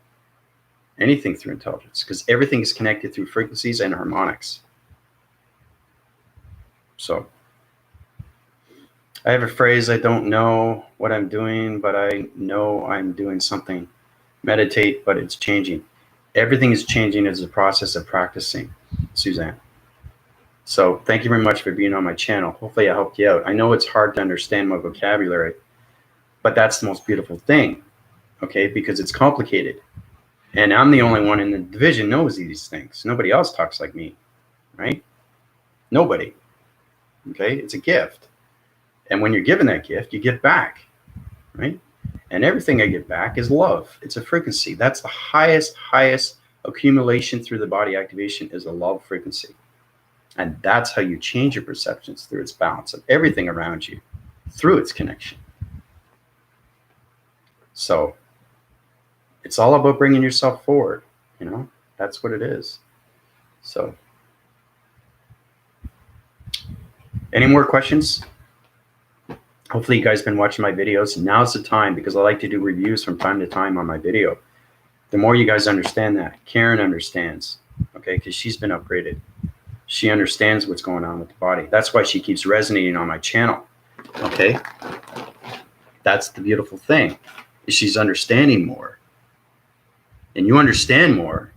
anything through intelligence, because everything is connected through frequencies and harmonics. So I have a phrase, I don't know what I'm doing, but I know I'm doing something. Meditate, but it's changing. Everything is changing as a process of practicing, Suzanne. So thank you very much for being on my channel. Hopefully I helped you out. I know it's hard to understand my vocabulary, but that's the most beautiful thing, okay? Because it's complicated. And I'm the only one in the division knows these things. Nobody else talks like me, right? Nobody, okay? It's a gift. And when you're given that gift, you give back, right? And everything I give back is love. It's a frequency. That's the highest accumulation through the body activation is a love frequency. And that's how you change your perceptions through its balance of everything around you, through its connection. So it's all about bringing yourself forward, you know, that's what it is. So any more questions? Hopefully you guys have been watching my videos. Now's the time, because I like to do reviews from time to time on my video. The more you guys understand that, Karen understands, okay, because she's been upgraded. She understands what's going on with the body. That's why she keeps resonating on my channel, okay? That's the beautiful thing, is she's understanding more. And you understand more,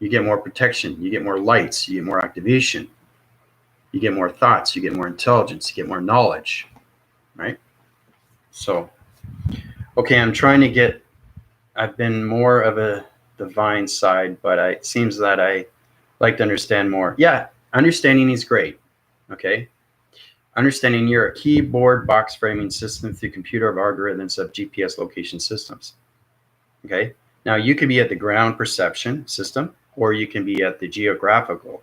you get more protection, you get more lights, you get more activation, you get more thoughts, you get more intelligence, you get more knowledge. Right? So, okay, I've been more of a divine side, but it seems that I like to understand more. Yeah, understanding is great, okay? Understanding you're a keyboard box framing system through computer of algorithms of GPS location systems, okay? Now, you can be at the ground perception system, or you can be at the geographical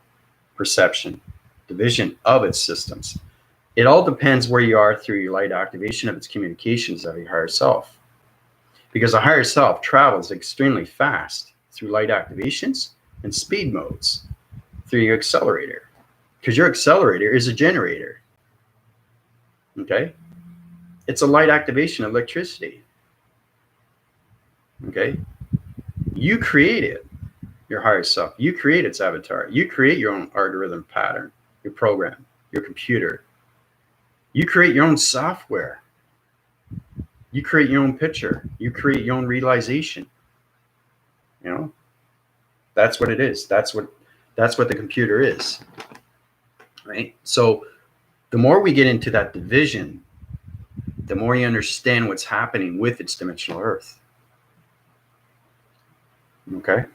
perception division of its systems. It all depends where you are through your light activation of its communications of your higher self. Because the higher self travels extremely fast through light activations and speed modes through your accelerator. Because your accelerator is a generator. Okay? It's a light activation of electricity. Okay? You create it, your higher self. You create its avatar. You create your own algorithm pattern, your program, your computer. You create your own software. You create your own picture. You create your own realization. You know, that's what it is. That's what the computer is, right? So the more we get into that division, the more you understand what's happening with its dimensional earth. Okay.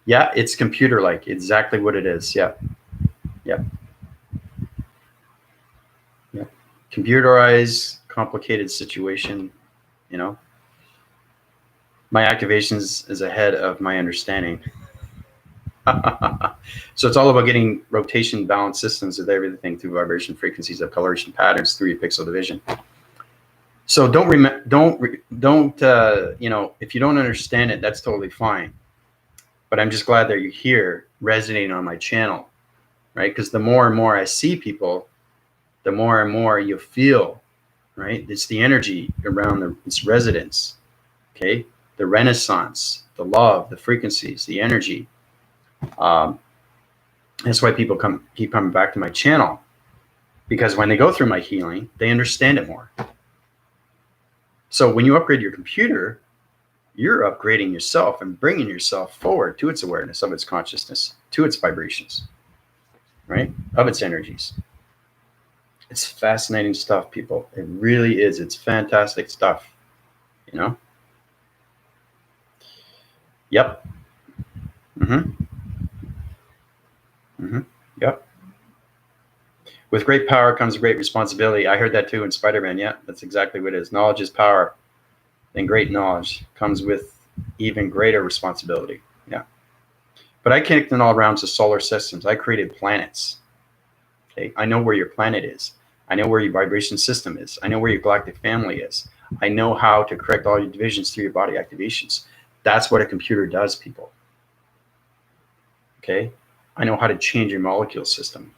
Yeah, it's computer-like. Exactly what it is. Yeah. Yeah. Yeah. Computerized, complicated situation, you know. My activations is ahead of my understanding. So it's all about getting rotation balance systems with everything through vibration frequencies of coloration patterns through your pixel division. So don't you know, if you don't understand it, that's totally fine. But I'm just glad that you're here resonating on my channel, right? Because the more and more I see people, the more and more you feel, right? It's the energy around its residence, okay? The renaissance, the love, the frequencies, the energy. That's why people keep coming back to my channel, because when they go through my healing, they understand it more. So when you upgrade your computer, you're upgrading yourself and bringing yourself forward to its awareness of its consciousness, to its vibrations, right? Of its energies. It's fascinating stuff, people. It really is. It's fantastic stuff, you know? Yep. Yep. With great power comes great responsibility. I heard that too in Spider-Man. Yeah, that's exactly what it is. Knowledge is power. And great knowledge comes with even greater responsibility. Yeah. But I connect in all realms of solar systems. I created planets. Okay, I know where your planet is. I know where your vibration system is. I know where your galactic family is. I know how to correct all your divisions through your body activations. That's what a computer does, people. Okay, I know how to change your molecule system.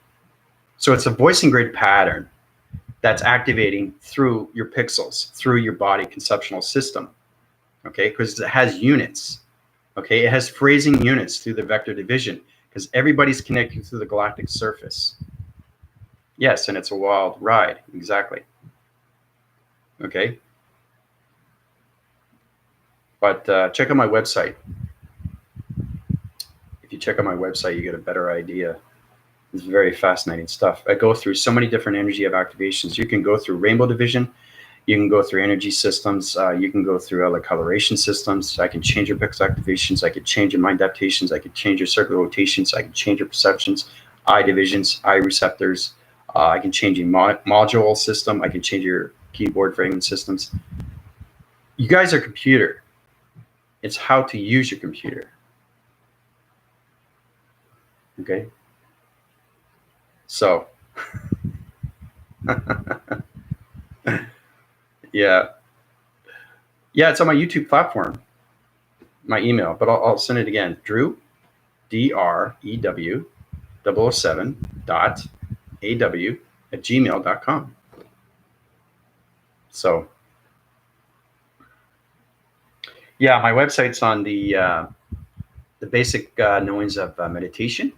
So it's a voicing grid pattern that's activating through your pixels, through your body conceptual system. Okay, because it has units. Okay, it has phrasing units through the vector division because everybody's connected through the galactic surface. Yes, and it's a wild ride. Exactly. Okay. But check out my website. If you check out my website, you get a better idea. It's very fascinating stuff. I go through so many different energy of activations. You can go through rainbow division. You can go through energy systems. You can go through other coloration systems. I can change your pixel activations. I can change your mind adaptations. I can change your circular rotations. I can change your perceptions, eye divisions, eye receptors. I can change your module system. I can change your keyboard framing systems. You guys are computer. It's how to use your computer. Okay. So, yeah. Yeah, it's on my YouTube platform, my email, but I'll send it again. Drew, DREW 007.AW@gmail.com. So, yeah, my website's on the basic knowings of meditation,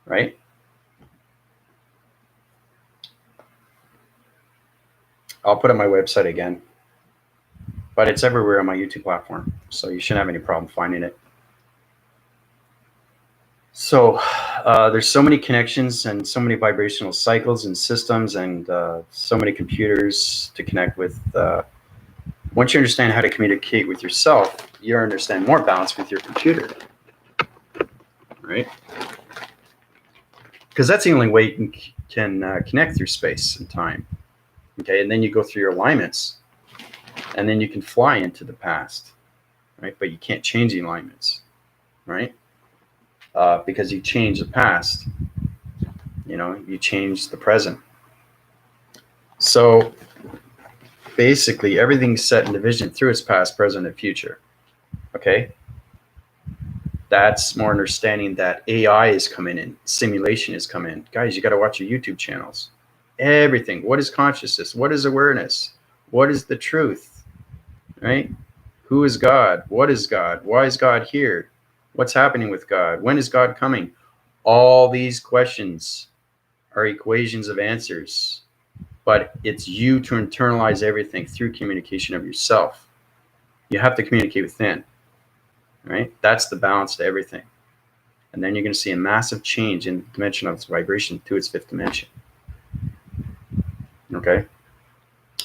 right? I'll put up my website again, but it's everywhere on my YouTube platform, so you shouldn't have any problem finding it. So there's so many connections and so many vibrational cycles and systems and so many computers to connect with. Once you understand how to communicate with yourself, you understand more balance with your computer, right? Because that's the only way you can connect through space and time. Okay, and then you go through your alignments, and then you can fly into the past, right? But you can't change the alignments, right? Because you change the past, you change the present. So basically, everything's set in division through its past, present, and future. Okay, that's more understanding that AI is coming in, simulation is coming in. Guys, you got to watch your YouTube channels. Everything. What is consciousness? What is awareness? What is the truth? Right? Who is God? What is God? Why is God here? What's happening with God? When is God coming? All these questions are equations of answers, but it's you to internalize everything through communication of yourself. You have to communicate within, right? That's the balance to everything. And then you're going to see a massive change in the dimension of its vibration to its fifth dimension. Okay?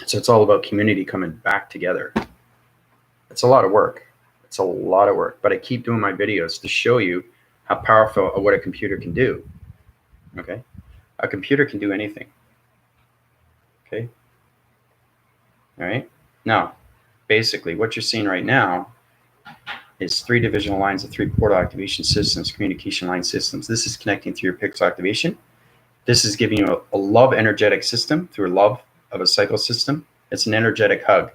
So it's all about community coming back together. It's a lot of work. It's a lot of work, but I keep doing my videos to show you how powerful what a computer can do. Okay? A computer can do anything. Okay? All right? Now, basically, what you're seeing right now is 3 divisional lines of 3 portal activation systems, communication line systems. This is connecting through your pixel activation. This is giving you a love energetic system through love of a cycle system. It's an energetic hug.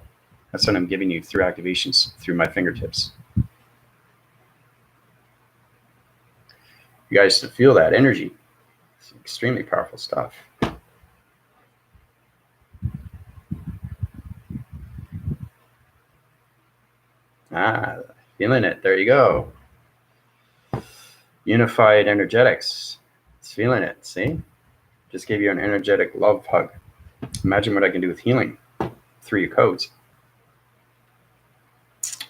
That's what I'm giving you through activations, through my fingertips. You guys to feel that energy. It's extremely powerful stuff. Feeling it. There you go. Unified energetics. It's feeling it. See? Just gave you an energetic love hug. Imagine what I can do with healing through your codes.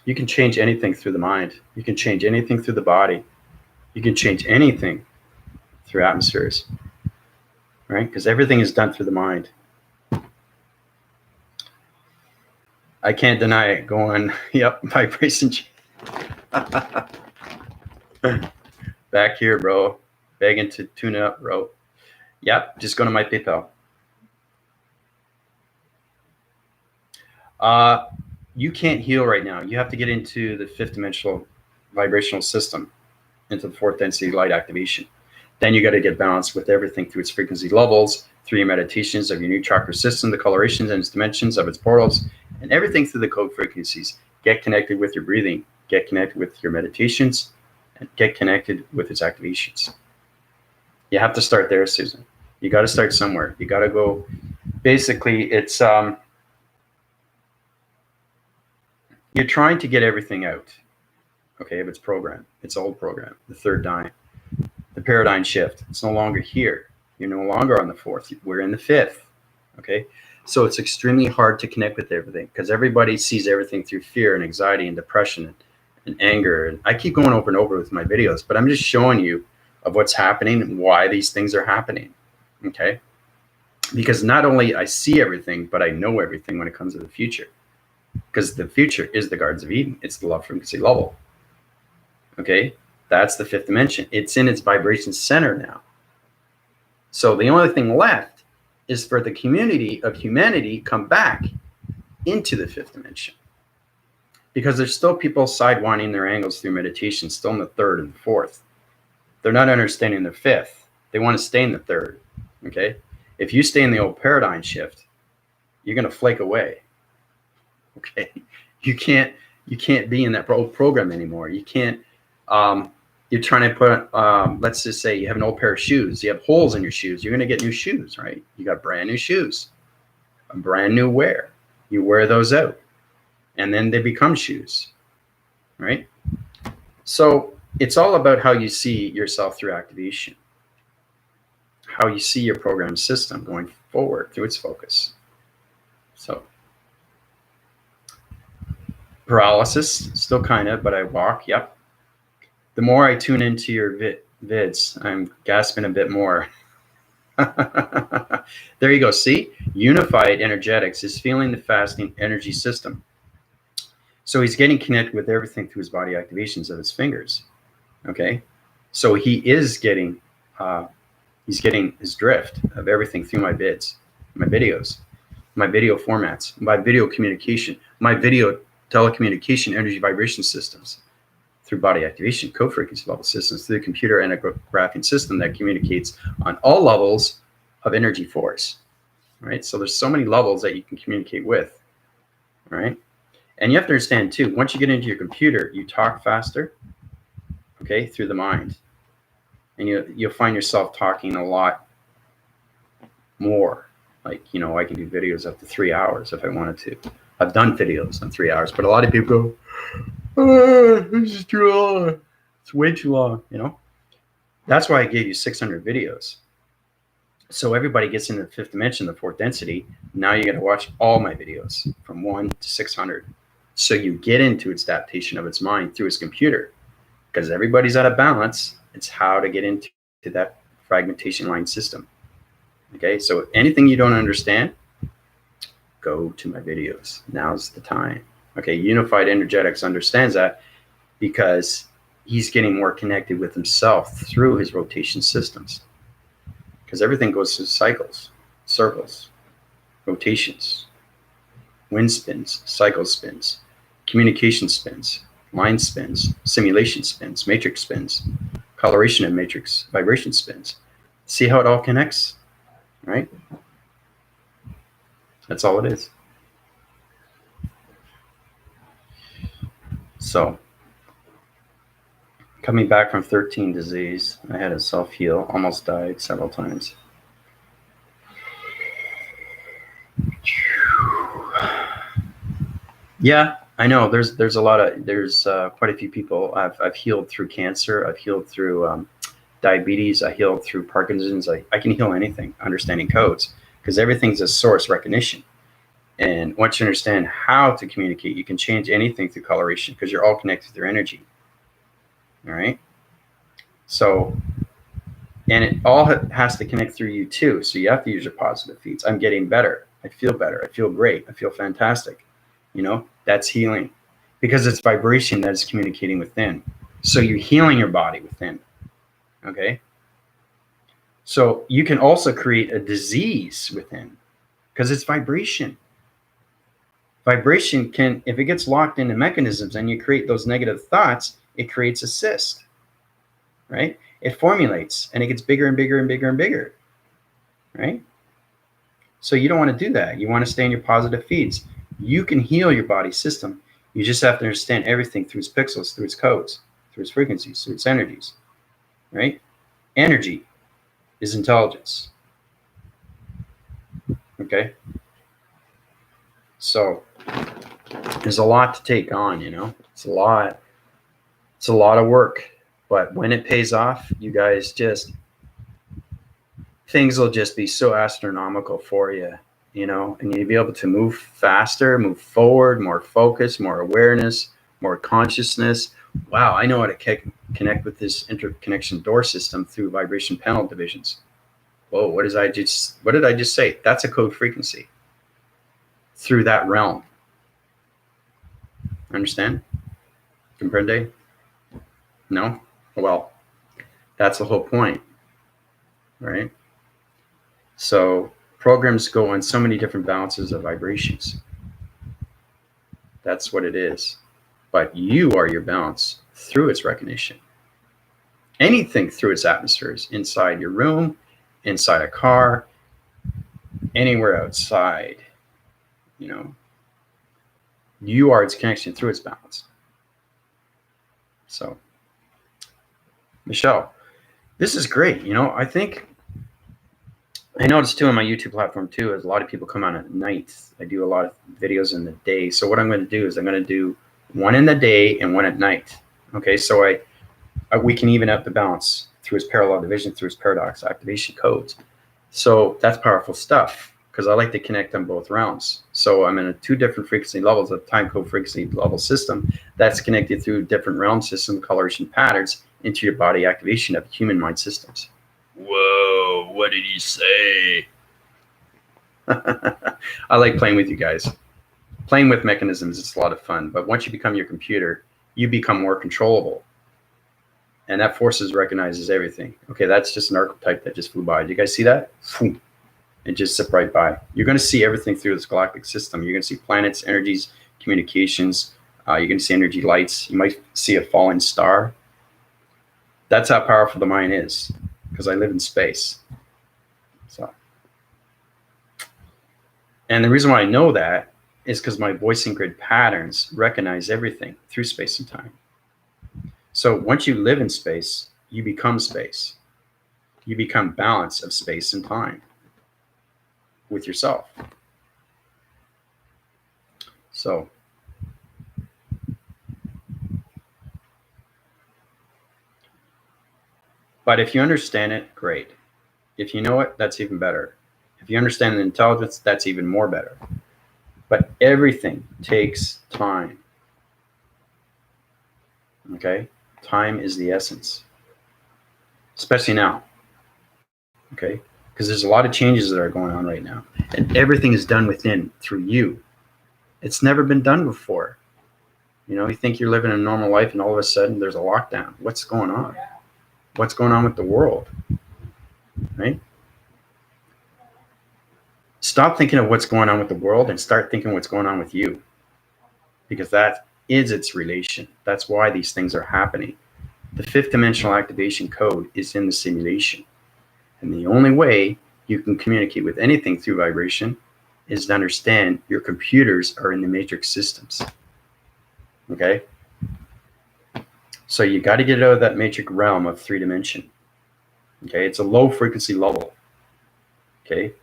You can change anything through the mind. You can change anything through the body. You can change anything through atmospheres, right? Because everything is done through the mind. I can't deny it. Going, yep, vibration. Back here, bro. Begging to tune up, bro. Yep, just go to my PayPal. You can't heal right now. You have to get into the 5th dimensional vibrational system, into the 4th density light activation. Then you got to get balanced with everything through its frequency levels, through your meditations of your new chakra system, the colorations and its dimensions of its portals, and everything through the code frequencies. Get connected with your breathing, get connected with your meditations, and get connected with its activations. You have to start there, Susan. You got to start somewhere. You got to go. Basically, it's you're trying to get everything out, okay, of its program, its old program, the third dime, the paradigm shift. It's no longer here. You're no longer on the fourth. We're in the fifth, okay? So it's extremely hard to connect with everything because everybody sees everything through fear and anxiety and depression and anger. And I keep going over and over with my videos, but I'm just showing you of what's happening and why these things are happening, okay? Because not only I see everything, but I know everything when it comes to the future. Because the future is the Gardens of Eden. It's the love frequency level. Okay? That's the fifth dimension. It's in its vibration center now. So the only thing left is for the community of humanity come back into the fifth dimension. Because there's still people sidewinding their angles through meditation, still in the third and the fourth. They're not understanding the fifth. They want to stay in the third. Okay? If you stay in the old paradigm shift, you're going to flake away. Okay, you can't be in that old program anymore. You can't. You're trying to put. Let's just say you have an old pair of shoes. You have holes in your shoes. You're going to get new shoes, right? You got brand new shoes, a brand new wear. You wear those out, and then they become shoes, right? So it's all about how you see yourself through activation, how you see your program system going forward through its focus. So. Paralysis, still kind of, but I walk, yep. The more I tune into your vids, I'm gasping a bit more. There you go, see? Unified energetics is feeling the fasting energy system. So he's getting connected with everything through his body activations of his fingers, okay? So he is getting, he's getting his drift of everything through my vids, my videos, my video formats, my video communication, my video telecommunication energy vibration systems through body activation, code frequency level systems, through the computer endographing system that communicates on all levels of energy force, right? So there's so many levels that you can communicate with, right? And you have to understand too, once you get into your computer, you talk faster, okay, through the mind. And you'll find yourself talking a lot more. Like, you know, I can do videos up to 3 hours if I wanted to. I've done videos in 3 hours, but a lot of people go, oh, this is too long. It's way too long, you know? That's why I gave you 600 videos. So everybody gets into the fifth dimension, the fourth density. Now you got to watch all my videos from 1 to 600. So you get into its adaptation of its mind through its computer. Because everybody's out of balance. It's how to get into that fragmentation line system. Okay, so anything you don't understand, go to my videos. Now's the time. Okay, Unified Energetics understands that because he's getting more connected with himself through his rotation systems. Because everything goes through cycles, circles, rotations, wind spins, cycle spins, communication spins, line spins, simulation spins, matrix spins, coloration and matrix vibration spins. See how it all connects, right? That's all it is. So, coming back from 13 disease, I had a self-heal, almost died several times. Yeah, I know. There's quite a few people I've healed through cancer. I've healed through diabetes. I healed through Parkinson's. I can heal anything, understanding codes, because everything's a source recognition. And once you understand how to communicate, you can change anything through coloration because you're all connected through energy. All right. So, and it all has to connect through you too. So you have to use your positive feeds. I'm getting better. I feel better. I feel great. I feel fantastic. You know, that's healing because it's vibration that is communicating within. So you're healing your body within. Okay. So you can also create a disease within because it's vibration. Vibration can, if it gets locked into mechanisms and you create those negative thoughts, it creates a cyst, right? it formulates and it gets bigger and bigger and bigger and bigger, right? So you don't want to do that. You want to stay in your positive feeds. You can heal your body system. You just have to understand everything through its pixels, through its codes, through its frequencies, through its energies, right? Energy is intelligence. Okay? So there's a lot to take on, you know? It's a lot of work. But when it pays off, you guys just, things will just be so astronomical for you, you know, and you'll be able to move faster, move forward, more focus, more awareness, more consciousness. Wow, I know how to connect with this interconnection door system through vibration panel divisions. Whoa, what did I just say? That's a code frequency through that realm. Understand? Comprende? No? Well, that's the whole point, right? So programs go on so many different balances of vibrations. That's what it is. But you are your balance through its recognition. Anything through its atmospheres, inside your room, inside a car, anywhere outside, you know, you are its connection through its balance. So, Michelle, this is great. You know, I noticed too on my YouTube platform too, is a lot of people come on at night. I do a lot of videos in the day. So what I'm going to do is I'm going to do one in the day and one at night. Okay, so we can even out the balance through its parallel division, through its paradox activation codes. So that's powerful stuff because I like to connect on both realms. So I'm in two different frequency levels of time code frequency level system that's connected through different realm system coloration patterns into your body activation of human mind systems. Whoa, what did he say? I like playing with you guys. Playing with mechanisms is a lot of fun, but once you become your computer, you become more controllable. And that forces recognizes everything. Okay, that's just an archetype that just flew by. Do you guys see that? It just zipped right by. You're going to see everything through this galactic system. You're going to see planets, energies, communications. You're going to see energy lights. You might see a falling star. That's how powerful the mind is, because I live in space. So, and the reason why I know that is because my voicing grid patterns recognize everything through space and time. So once you live in space, you become space. You become balance of space and time with yourself. So but if you understand it, great. If you know it, that's even better. If you understand the intelligence, that's even more better. But everything takes time. Okay? Time is the essence. Especially now. Okay? Because there's a lot of changes that are going on right now. And everything is done within through you. It's never been done before. You know, you think you're living a normal life and all of a sudden there's a lockdown. What's going on? What's going on with the world? Right? Stop thinking of what's going on with the world and start thinking what's going on with you. Because that is its relation. That's why these things are happening. The fifth dimensional activation code is in the simulation. And the only way you can communicate with anything through vibration is to understand your computers are in the matrix systems. Okay? So you got to get out of that matrix realm of 3-dimension. Okay? It's a low frequency level. Okay?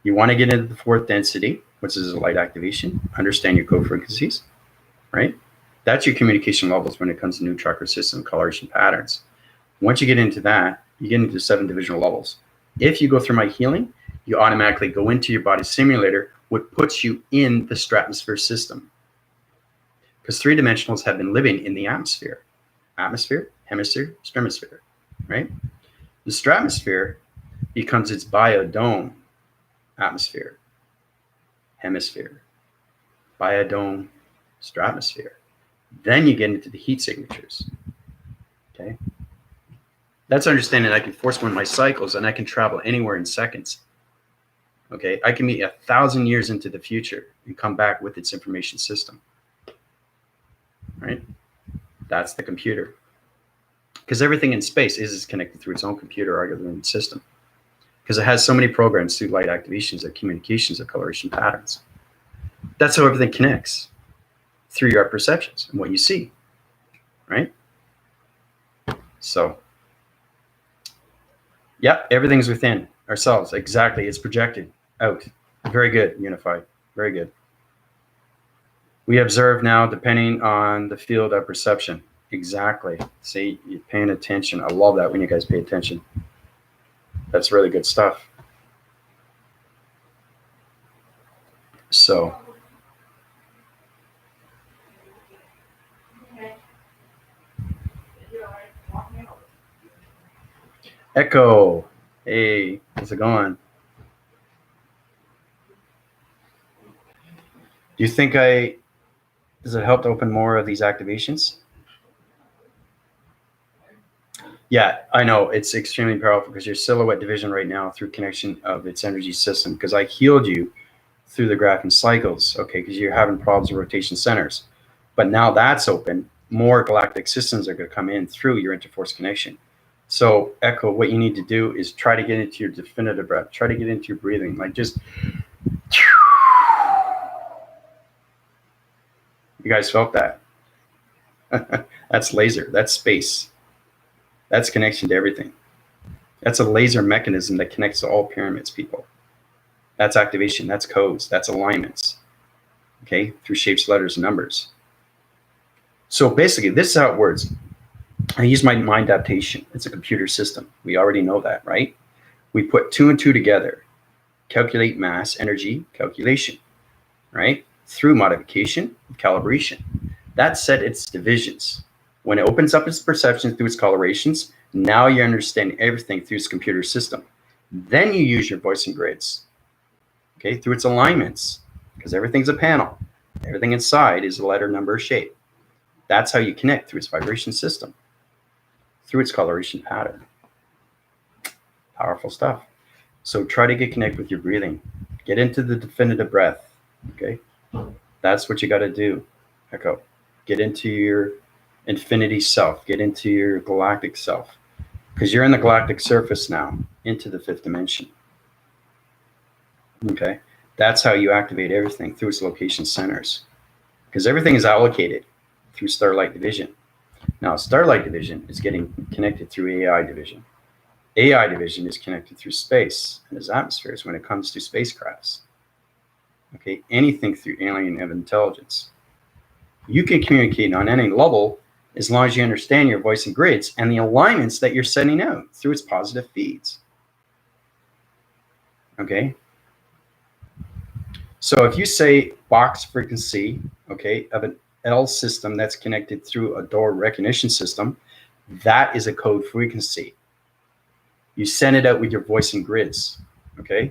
You want to get into the fourth density, which is a light activation. Understand your code frequencies, right? That's your communication levels when it comes to new chakra system coloration patterns. Once you get into that, you get into 7 divisional levels. If you go through my healing, you automatically go into your body simulator, which puts you in the stratosphere system. Because 3-dimensionals have been living in the atmosphere. Atmosphere, hemisphere, stratosphere, right? The stratosphere becomes its biodome. Atmosphere, hemisphere, biodome, stratosphere. Then you get into the heat signatures. Okay? That's understanding I can force one of my cycles and I can travel anywhere in seconds. Okay? I can be 1,000 years into the future and come back with its information system. Right? That's the computer. because everything in space is connected through its own computer algorithm system, because it has so many programs through light activations and communications of coloration patterns. That's how everything connects, through your perceptions and what you see, right? So, yep, everything's within ourselves. Exactly. It's projected out. Very good, Unified. Very good. We observe now depending on the field of perception. Exactly. See, you're paying attention. I love that when you guys pay attention. That's really good stuff. So, Echo. Hey, how's it going? Do you think does it help to open more of these activations? Yeah, I know it's extremely powerful because your silhouette division right now through connection of its energy system, because I healed you through the graphing cycles, okay, because you're having problems with rotation centers. But now that's open, more galactic systems are going to come in through your interforce connection. So Echo, what you need to do is try to get into your definitive breath. Try to get into your breathing. Like just, you guys felt that? That's laser. That's space. That's connection to everything. That's a laser mechanism that connects to all pyramids, people. That's activation. That's codes. That's alignments. Okay, through shapes, letters, and numbers. So basically, this is how it works. I use my mind adaptation. It's a computer system. We already know that, right? We put 2 and 2 together. Calculate mass, energy, calculation, right? Through modification, calibration. That set its divisions. When it opens up its perception through its colorations, now you're understanding everything through its computer system. Then you use your voicing grids, okay, through its alignments, because everything's a panel. Everything inside is a letter, number, shape. That's how you connect through its vibration system, through its coloration pattern. Powerful stuff. So try to get connected with your breathing. Get into the definitive breath, okay? That's what you got to do, Echo. Get into your infinity self. Get into your galactic self, because you're in the galactic surface now, into the 5th dimension. Okay? That's how you activate everything, through its location centers, because everything is allocated through Starlight Division. Now, Starlight Division is getting connected through AI Division. AI Division is connected through space and its atmospheres when it comes to spacecrafts. Okay, anything through alien of intelligence. You can communicate on any level as long as you understand your voice and grids and the alignments that you're sending out through its positive feeds. Okay. So if you say box frequency, okay, of an L system that's connected through a door recognition system, that is a code frequency. You send it out with your voice and grids, okay?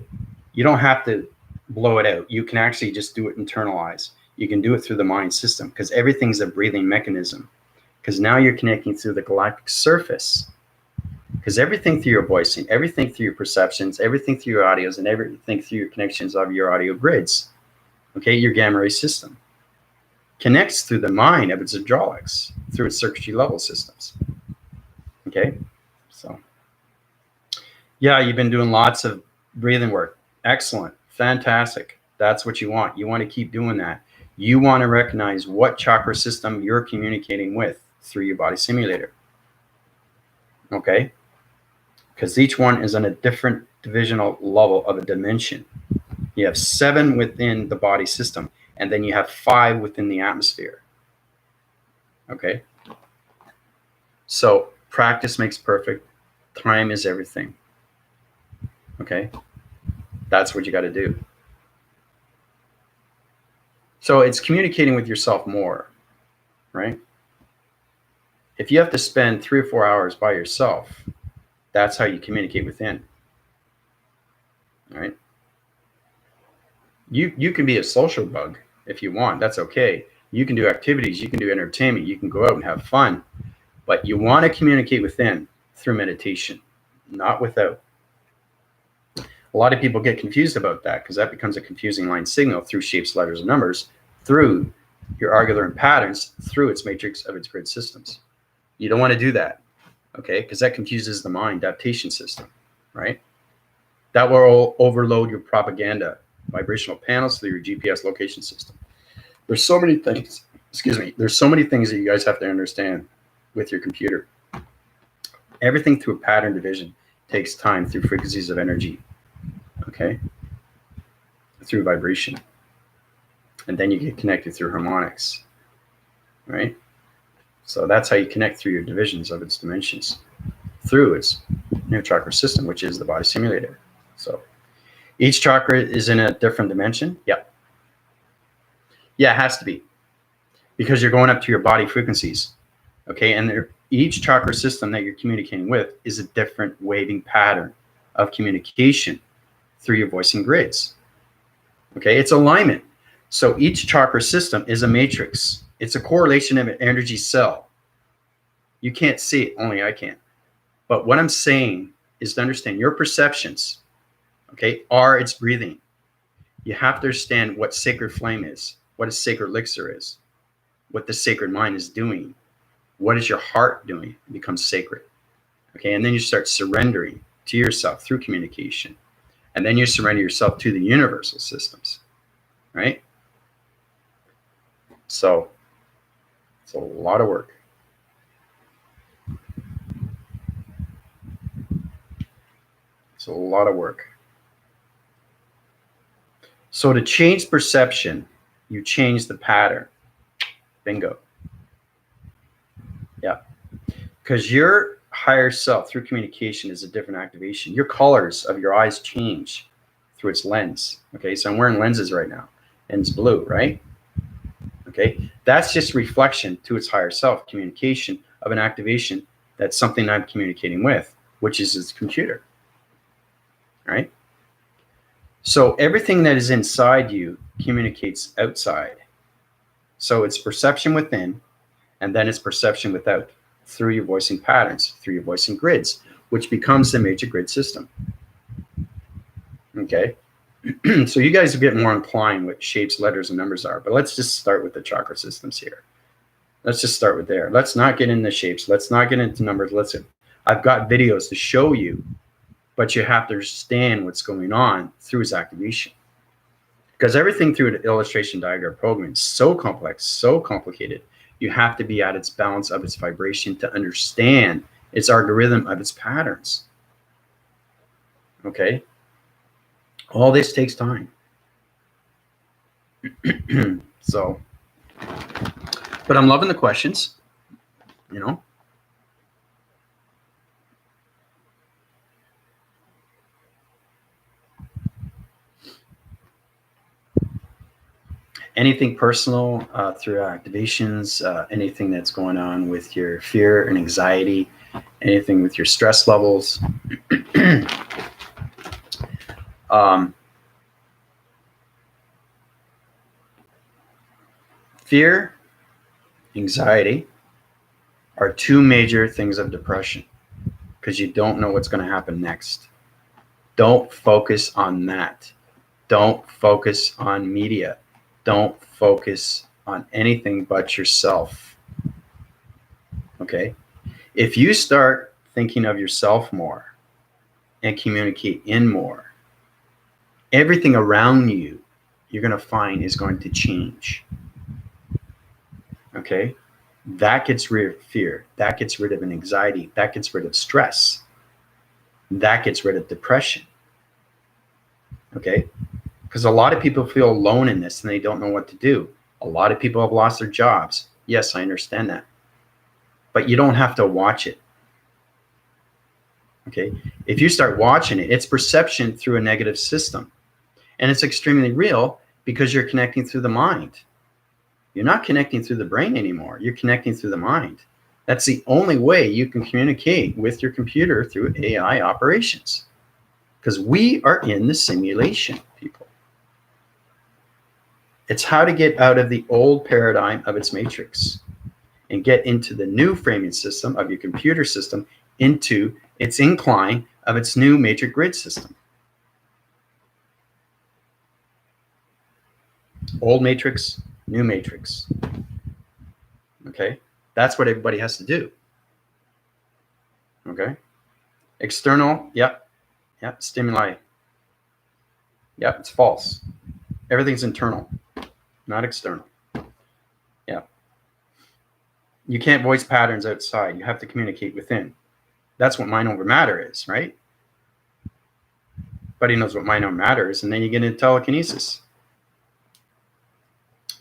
You don't have to blow it out. You can actually just do it internalize. You can do it through the mind system, because everything's a breathing mechanism, because now you're connecting through the galactic surface, because everything through your voicing, everything through your perceptions, everything through your audios, and everything through your connections of your audio grids, okay, your gamma ray system, connects through the mind of its hydraulics, through its circuitry level systems, okay? So, yeah, you've been doing lots of breathing work. Excellent. Fantastic. That's what you want. You want to keep doing that. You want to recognize what chakra system you're communicating with through your body simulator. Okay? Because each one is on a different divisional level of a dimension. You have 7 within the body system, and then you have 5 within the atmosphere. Okay? So practice makes perfect. Time is everything. Okay? That's what you got to do. So it's communicating with yourself more, right? If you have to spend 3 or 4 hours by yourself, that's how you communicate within. All right? You can be a social bug if you want. That's okay. You can do activities. You can do entertainment. You can go out and have fun. But you want to communicate within through meditation, not without. A lot of people get confused about that, because that becomes a confusing line signal through shapes, letters, and numbers, through your algorithm patterns, through its matrix of its grid systems. You don't want to do that. okay? Because that confuses the mind adaptation system, right? That will overload your propaganda vibrational panels through your GPS location system. There's so many things, excuse me, there's so many things that you guys have to understand with your computer. Everything through a pattern division takes time through frequencies of energy, okay? Through vibration. And then you get connected through harmonics, right? So that's how you connect through your divisions of its dimensions, through its new chakra system, which is the body simulator. So each chakra is in a different dimension. Yep. Yeah, it has to be, because you're going up to your body frequencies, okay? And each chakra system that you're communicating with is a different waving pattern of communication through your voicing grids, okay? It's alignment. So each chakra system is a matrix. It's a correlation of an energy cell. You can't see it, only I can. But what I'm saying is to understand your perceptions, okay, are its breathing. You have to understand what sacred flame is, what a sacred elixir is, what the sacred mind is doing. What is your heart doing? It becomes sacred. Okay, and then you start surrendering to yourself through communication. And then you surrender yourself to the universal systems, right? So it's a lot of work. It's a lot of work. So to change perception, you change the pattern. Bingo. Yeah. Because your higher self through communication is a different activation. Your colors of your eyes change through its lens. Okay, so I'm wearing lenses right now, and it's blue, right? Okay, that's just reflection to its higher self, communication of an activation. That's something I'm communicating with, which is its computer, right? So everything that is inside you communicates outside. So it's perception within, and then it's perception without, through your voicing patterns, through your voicing grids, which becomes the major grid system. Okay, so you guys are getting more inclined what shapes, letters, and numbers are, but let's just start with the chakra systems here. Let's just start with there. Let's not get into shapes. Let's not get into numbers. Listen, I've got videos to show you, but you have to understand what's going on through its activation. Because everything through an illustration diagram program is so complex, so complicated. You have to be at its balance of its vibration to understand its algorithm of its patterns. Okay? All this takes time. So, but I'm loving the questions, you know. Anything personal through activations, anything that's going on with your fear and anxiety, anything with your stress levels. Fear, anxiety are two major things of depression, because you don't know what's going to happen next. Don't focus on that. Don't focus on media. Don't focus on anything but yourself. Okay? If you start thinking of yourself more and communicate in more, everything around you, you're going to find is going to change. Okay? That gets rid of fear. That gets rid of an anxiety. That gets rid of stress. That gets rid of depression. Okay? Because a lot of people feel alone in this and they don't know what to do. A lot of people have lost their jobs. Yes, I understand that. But you don't have to watch it. Okay? If you start watching it, it's perception through a negative system. And it's extremely real because you're connecting through the mind. You're not connecting through the brain anymore. You're connecting through the mind. That's the only way you can communicate with your computer through AI operations. Because we are in the simulation, people. It's how to get out of the old paradigm of its matrix and get into the new framing system of your computer system, into its incline of its new matrix grid system. Old matrix, new matrix. Okay? That's what everybody has to do. Okay. External, yep. Yep. Stimuli. Yep. It's false. Everything's internal, not external. Yeah. You can't voice patterns outside. You have to communicate within. That's what mind over matter is, right? Everybody knows what mind over matter is, and then you get into telekinesis.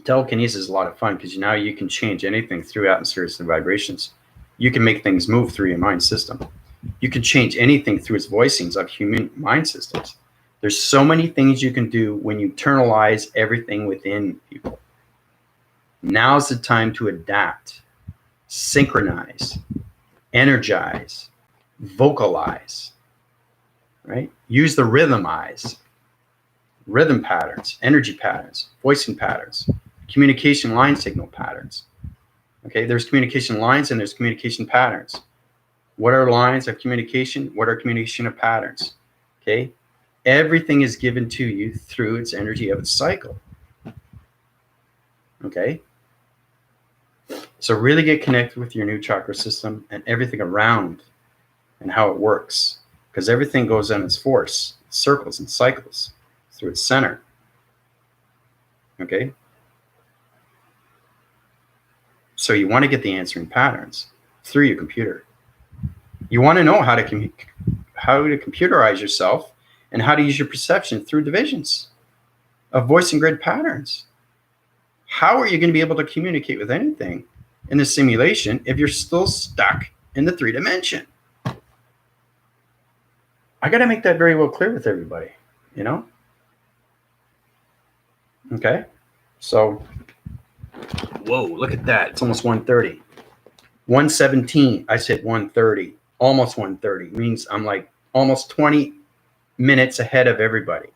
Telekinesis is a lot of fun because now you can change anything through atmospheres and vibrations. You can make things move through your mind system. You can change anything through its voicings of human mind systems. There's so many things you can do when you internalize everything within people. Now's the time to adapt, synchronize, energize, vocalize, right? Use the rhythmize, rhythm patterns, energy patterns, voicing patterns, communication line signal patterns. Okay, there's communication lines and there's communication patterns. What are lines of communication? What are communication of patterns? Okay, everything is given to you through its energy of its cycle. Okay, so really get connected with your new chakra system and everything around and how it works, because everything goes in its force, circles and cycles through its center. Okay, so you want to get the answering patterns through your computer. You want to know how to computerize yourself and how to use your perception through divisions of voice and grid patterns. How are you going to be able to communicate with anything in the simulation if you're still stuck in the 3-dimension? I got to make that very well clear with everybody, you know? Okay. So, whoa, look at that. It's almost 1:30. 1:17. I said 1:30. Almost 1:30 means I'm like almost 20 minutes ahead of everybody.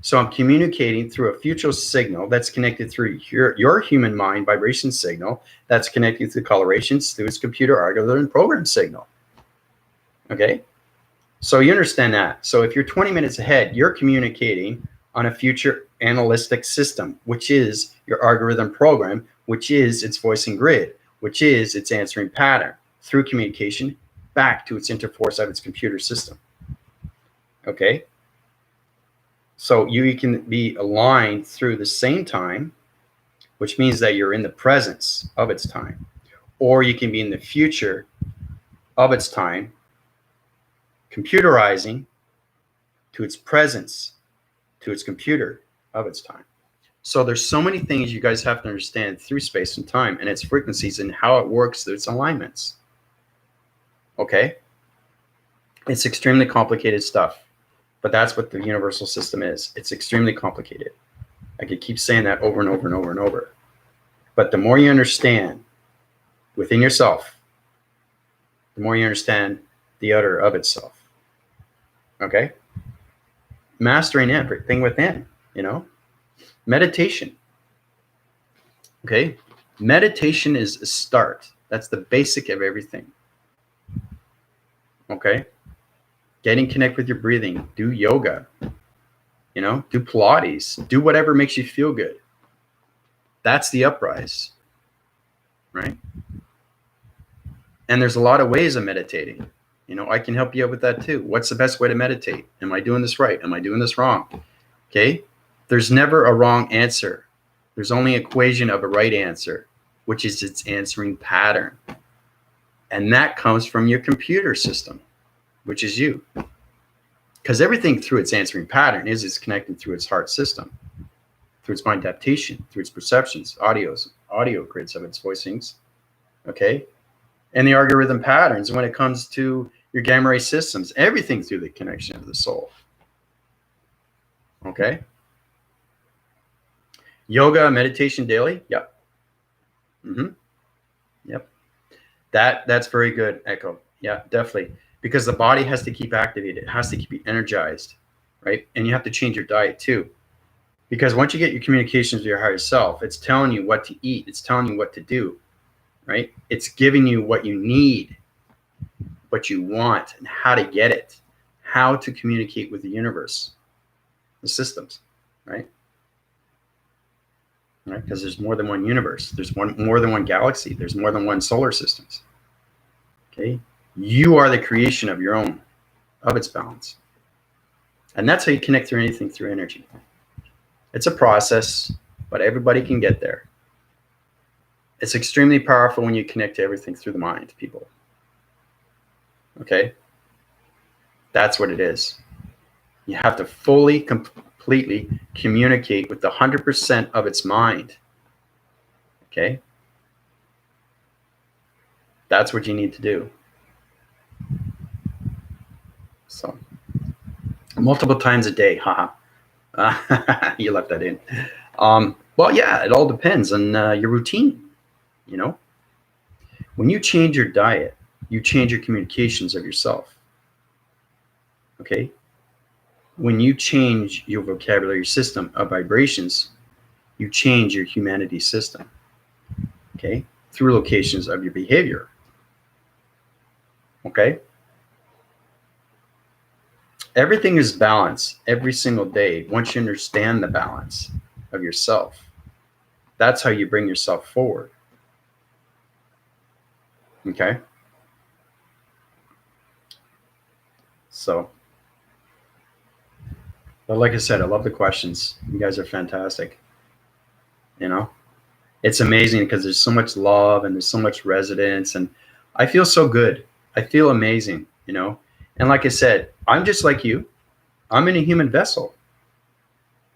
So I'm communicating through a future signal that's connected through your human mind vibration signal that's connected to colorations through its computer algorithm program signal. Okay? So you understand that. So if you're 20 minutes ahead, you're communicating on a future analytic system, which is your algorithm program, which is its voicing grid, which is its answering pattern through communication back to its interforce of its computer system. Okay? So you can be aligned through the same time, which means that you're in the presence of its time, or you can be in the future of its time, computerizing to its presence, to its computer of its time. So there's so many things you guys have to understand through space and time and its frequencies and how it works through its alignments. Okay? It's extremely complicated stuff. But that's what the universal system is. It's extremely complicated. I could keep saying that over and over and over and over. But the more you understand within yourself, the more you understand the other of itself. Okay? Mastering everything within, you know? Meditation. Okay? Meditation is a start. That's the basic of everything. Okay? Getting connected with your breathing, do yoga, you know, do Pilates, do whatever makes you feel good. That's the uprise, right? And there's a lot of ways of meditating. You know, I can help you out with that too. What's the best way to meditate? Am I doing this right? Am I doing this wrong? Okay. There's never a wrong answer. There's only an equation of a right answer, which is its answering pattern. And that comes from your computer system, which is you. Because everything through its answering pattern is connected through its heart system, through its mind adaptation, through its perceptions, audio grids of its voicings, okay? And the algorithm patterns when it comes to your gamma ray systems, everything through the connection of the soul, okay? Yoga, meditation daily, yep. Yep. That's very good, Echo. Yeah, definitely. Because the body has to keep activated. It has to keep energized, right? And you have to change your diet too. Because once you get your communications with your higher self, it's telling you what to eat. It's telling you what to do, right? It's giving you what you need, what you want, and how to get it, how to communicate with the universe, the systems, right? Right? Because there's more than one universe. There's more than one galaxy. There's more than one solar systems. Okay. You are the creation of your own, of its balance. And that's how you connect through anything, through energy. It's a process, but everybody can get there. It's extremely powerful when you connect to everything through the mind, people. Okay? That's what it is. You have to fully, completely communicate with the 100% of its mind. Okay? That's what you need to do. So, multiple times a day, haha. You left that in. Well, yeah, it all depends on your routine. You know, when you change your diet, you change your communications of yourself. Okay? When you change your vocabulary system of vibrations, you change your humanity system. Okay? Through locations of your behavior. Okay? Everything is balance every single day once you understand the balance of yourself. That's how you bring yourself forward. Okay? So, but like I said, I love the questions. You guys are fantastic. You know, it's amazing because there's so much love and there's so much resonance, and I feel so good. I feel amazing, you know. And like I said, I'm just like you. I'm in a human vessel,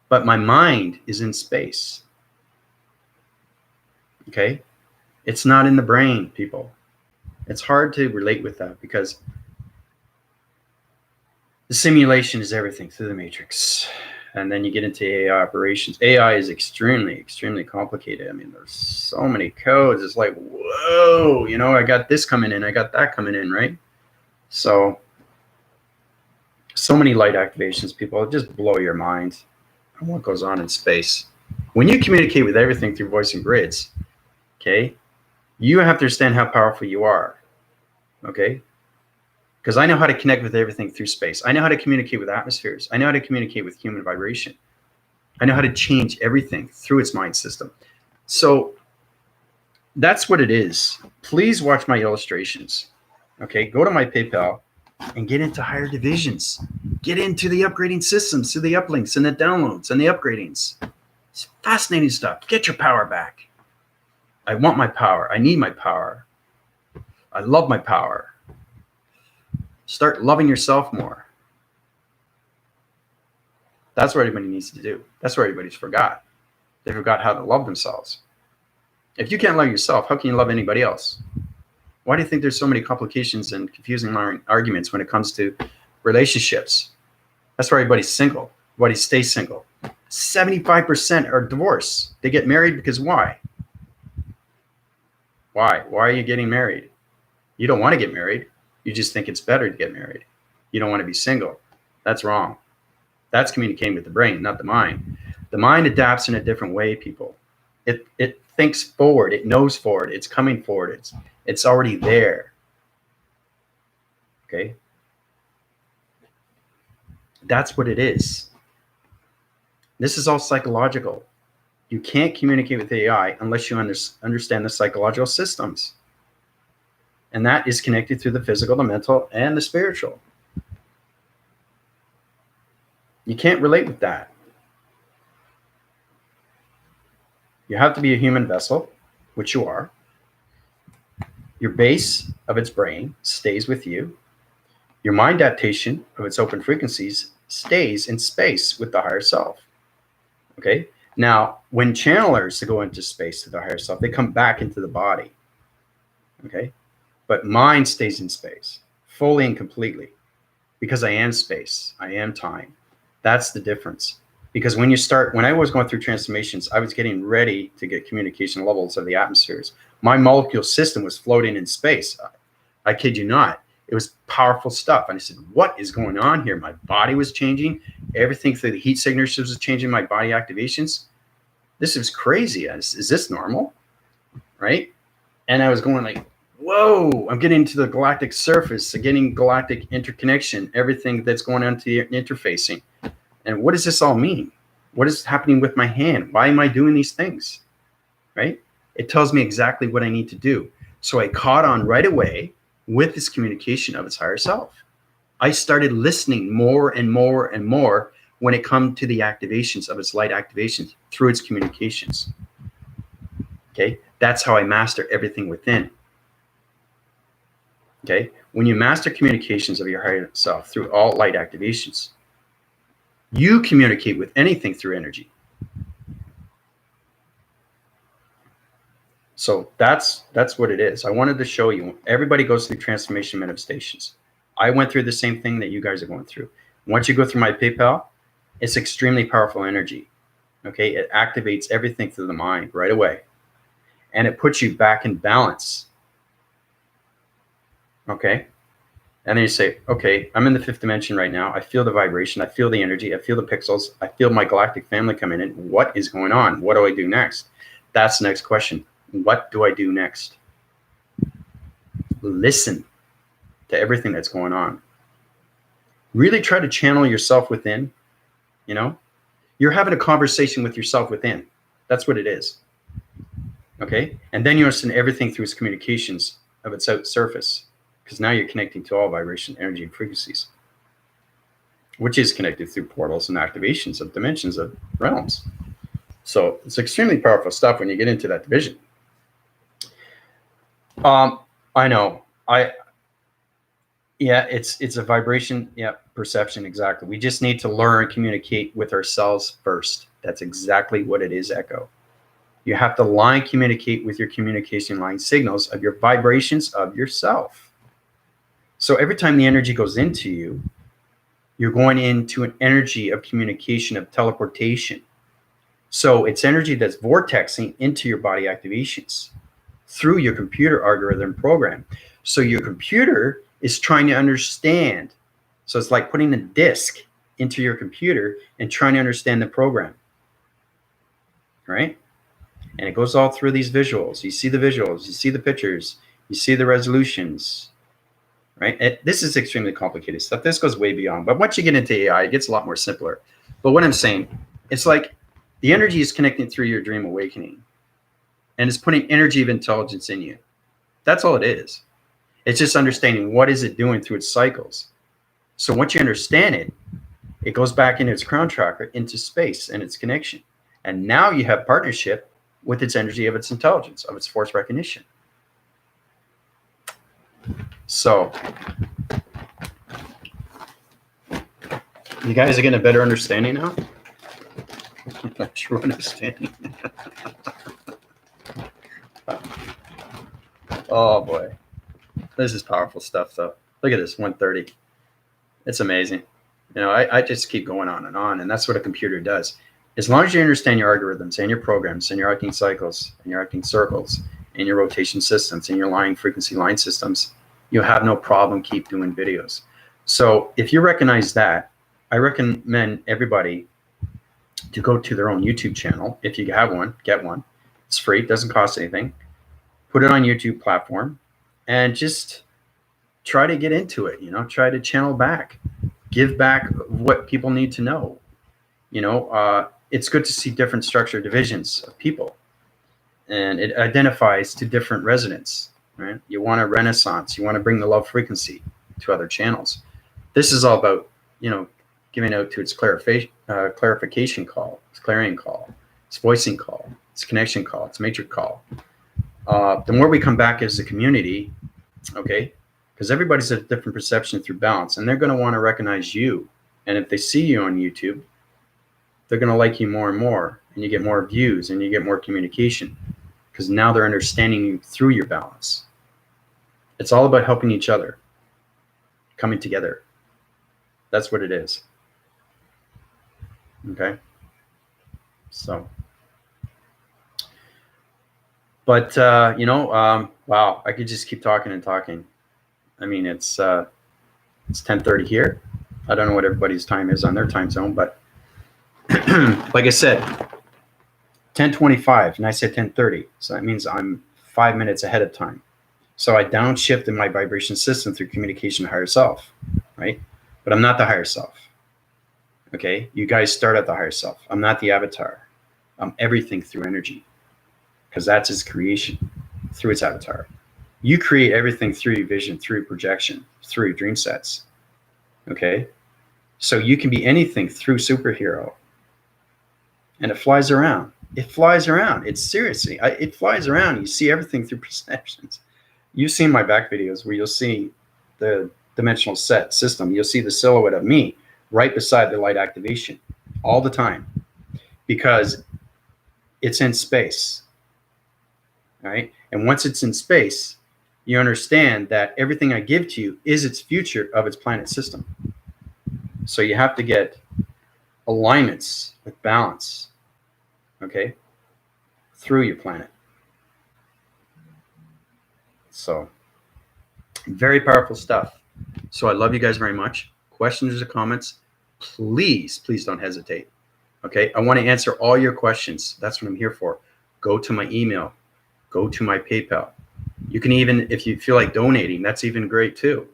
but my mind is in space. Okay? It's not in the brain, people. It's hard to relate with that because the simulation is everything through the matrix. And then you get into AI operations. AI is extremely, extremely complicated. I mean, there's so many codes. It's like, whoa, you know, I got this coming in, I got that coming in, right? So many light activations, people. It just blow your mind on what goes on in space. When you communicate with everything through voice and grids, okay, you have to understand how powerful you are, okay? Because I know how to connect with everything through space. I know how to communicate with atmospheres. I know how to communicate with human vibration. I know how to change everything through its mind system. So that's what it is. Please watch my illustrations. Okay, go to my PayPal and get into higher divisions. Get into the upgrading systems, to the uplinks and the downloads and the upgradings. It's fascinating stuff. Get your power back. I want my power. I need my power. I love my power. Start loving yourself more. That's what everybody needs to do. That's what everybody's forgot. They forgot how to love themselves. If you can't love yourself, how can you love anybody else? Why do you think there's so many complications and confusing arguments when it comes to relationships? That's why everybody's single. Everybody stays single. 75% are divorced. They get married because why? Why? Why are you getting married? You don't want to get married. You just think it's better to get married. You don't want to be single. That's wrong. That's communicating with the brain, not the mind. The mind adapts in a different way, people. It thinks forward. It knows forward. It's coming forward. It's already there. Okay? That's what it is. This is all psychological. You can't communicate with AI unless you understand the psychological systems. And that is connected through the physical, the mental, and the spiritual. You can't relate with that. You have to be a human vessel, which you are. Your base of its brain stays with you. Your mind adaptation of its open frequencies stays in space with the higher self. Okay? Now, when channelers go into space to the higher self, they come back into the body. Okay? But mind stays in space, fully and completely, because I am space, I am time. That's the difference. Because when I was going through transformations, I was getting ready to get communication levels of the atmospheres. My molecule system was floating in space. I kid you not. It was powerful stuff. And I said, what is going on here? My body was changing. Everything through the heat signatures was changing, my body activations. This is crazy. Is this normal? Right? And I was going like, whoa, I'm getting to the galactic surface, getting galactic interconnection, everything that's going on to the interfacing. And what does this all mean? What is happening with my hand? Why am I doing these things? Right? It tells me exactly what I need to do. So I caught on right away with this communication of its higher self. I started listening more and more and more when it comes to the activations of its light activations through its communications. Okay, that's how I master everything within. Okay, when you master communications of your higher self through all light activations, you communicate with anything through energy. So that's what it is. I wanted to show you. Everybody goes through transformation manifestations. I went through the same thing that you guys are going through. Once you go through my PayPal, it's extremely powerful energy. Okay, it activates everything through the mind right away, and it puts you back in balance. Okay, and then you say, okay, I'm in the fifth dimension right now. I feel the vibration. I feel the energy. I feel the pixels. I feel my galactic family coming in. What is going on? What do I do next? That's the next question. What do I do next? Listen to everything that's going on. Really try to channel yourself within. You know, you're having a conversation with yourself within. That's what it is. Okay, and then you understand everything through its communications of its out surface, because now you're connecting to all vibration, energy, and frequencies, which is connected through portals and activations of dimensions of realms. So it's extremely powerful stuff when you get into that division. I know. Yeah, it's a vibration. Yeah, perception. Exactly. We just need to learn, communicate with ourselves first. That's exactly what it is, Echo. You have to communicate with your communication line signals of your vibrations of yourself. So every time the energy goes into you, you're going into an energy of communication, of teleportation. So it's energy that's vortexing into your body activations through your computer algorithm program. So your computer is trying to understand. So it's like putting a disk into your computer and trying to understand the program, right? And it goes all through these visuals. You see the visuals, you see the pictures, you see the resolutions, right? This is extremely complicated stuff. This goes way beyond. But once you get into AI, it gets a lot more simpler. But what I'm saying, it's like the energy is connecting through your dream awakening, and it's putting energy of intelligence in you. That's all it is. It's just understanding what is it doing through its cycles. So once you understand it, it goes back into its crown chakra, into space and its connection. And now you have partnership with its energy of its intelligence, of its force recognition. So you guys are getting a better understanding now? A true understanding. Oh boy. This is powerful stuff though. Look at this, 130. It's amazing. You know, I just keep going on, and that's what a computer does. As long as you understand your algorithms and your programs and your acting cycles and your acting circles and your rotation systems and your line frequency line systems, you have no problem keep doing videos. So if you recognize that, I recommend everybody to go to their own YouTube channel. If you have one, get one. It's free, it doesn't cost anything. Put it on YouTube platform and just try to get into it, you know, try to channel back, give back what people need to know. You know, it's good to see different structure divisions of people, and it identifies to different resonance, right? You want a renaissance, you want to bring the love frequency to other channels. This is all about, you know, giving out to its clarification call, its clarion call, its voicing call, its connection call, its matrix call. The more we come back as a community, okay, because everybody's at a different perception through balance, and they're going to want to recognize you. And if they see you on YouTube, they're going to like you more and more, and you get more views and you get more communication, because now they're understanding you through your balance. It's all about helping each other, coming together. That's what it is. Okay. So, but, you know, wow, I could just keep talking and talking. I mean, it's 10:30 here. I don't know what everybody's time is on their time zone, but like I said, 10:25, and I said 10:30. So that means I'm 5 minutes ahead of time. So I downshifted my vibration system through communication to higher self, right? But I'm not the higher self. Okay, you guys start at the higher self. I'm not the avatar. I'm everything through energy, because that's its creation through its avatar. You create everything through your vision, through your projection, through your dream sets. Okay? So you can be anything through superhero. And it flies around. It flies around. It's seriously, it flies around. You see everything through perceptions. You've seen my back videos where you'll see the dimensional set system. You'll see the silhouette of me right beside the light activation all the time because it's in space. All right. And once it's in space, you understand that everything I give to you is its future of its planet system. So you have to get alignments with balance, okay, through your planet. So very powerful stuff. So I love you guys very much. Questions or comments, please don't hesitate. Okay. I want to answer all your questions. That's what I'm here for. Go to my email, go to my PayPal. You can even, if you feel like donating, that's even great too.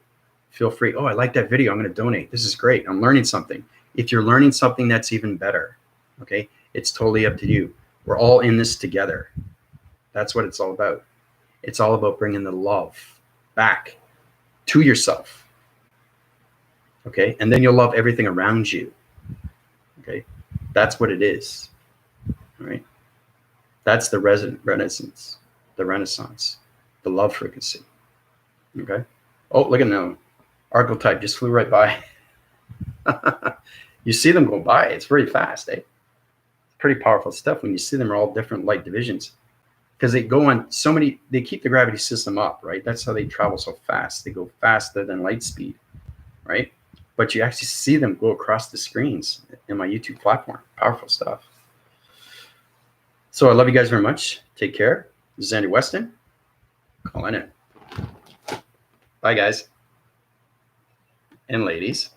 Feel free. Oh, I like that video. I'm going to donate. This is great. I'm learning something. If you're learning something, that's even better. Okay. It's totally up to you. We're all in this together. That's what it's all about. It's all about bringing the love back to yourself. Okay. And then you'll love everything around you. Okay. That's what it is. All right. That's the renaissance, the love frequency. Okay. Oh, look at them. Archetype just flew right by. You see them go by. It's very fast. Eh? Pretty powerful stuff when you see them are all different light divisions because they go on so many, they keep the gravity system up, right? That's how they travel so fast. They go faster than light speed, right? But you actually see them go across the screens in my YouTube platform. Powerful stuff. So I love you guys very much. Take care. This is Andy Weston. Calling it. Bye, guys and ladies.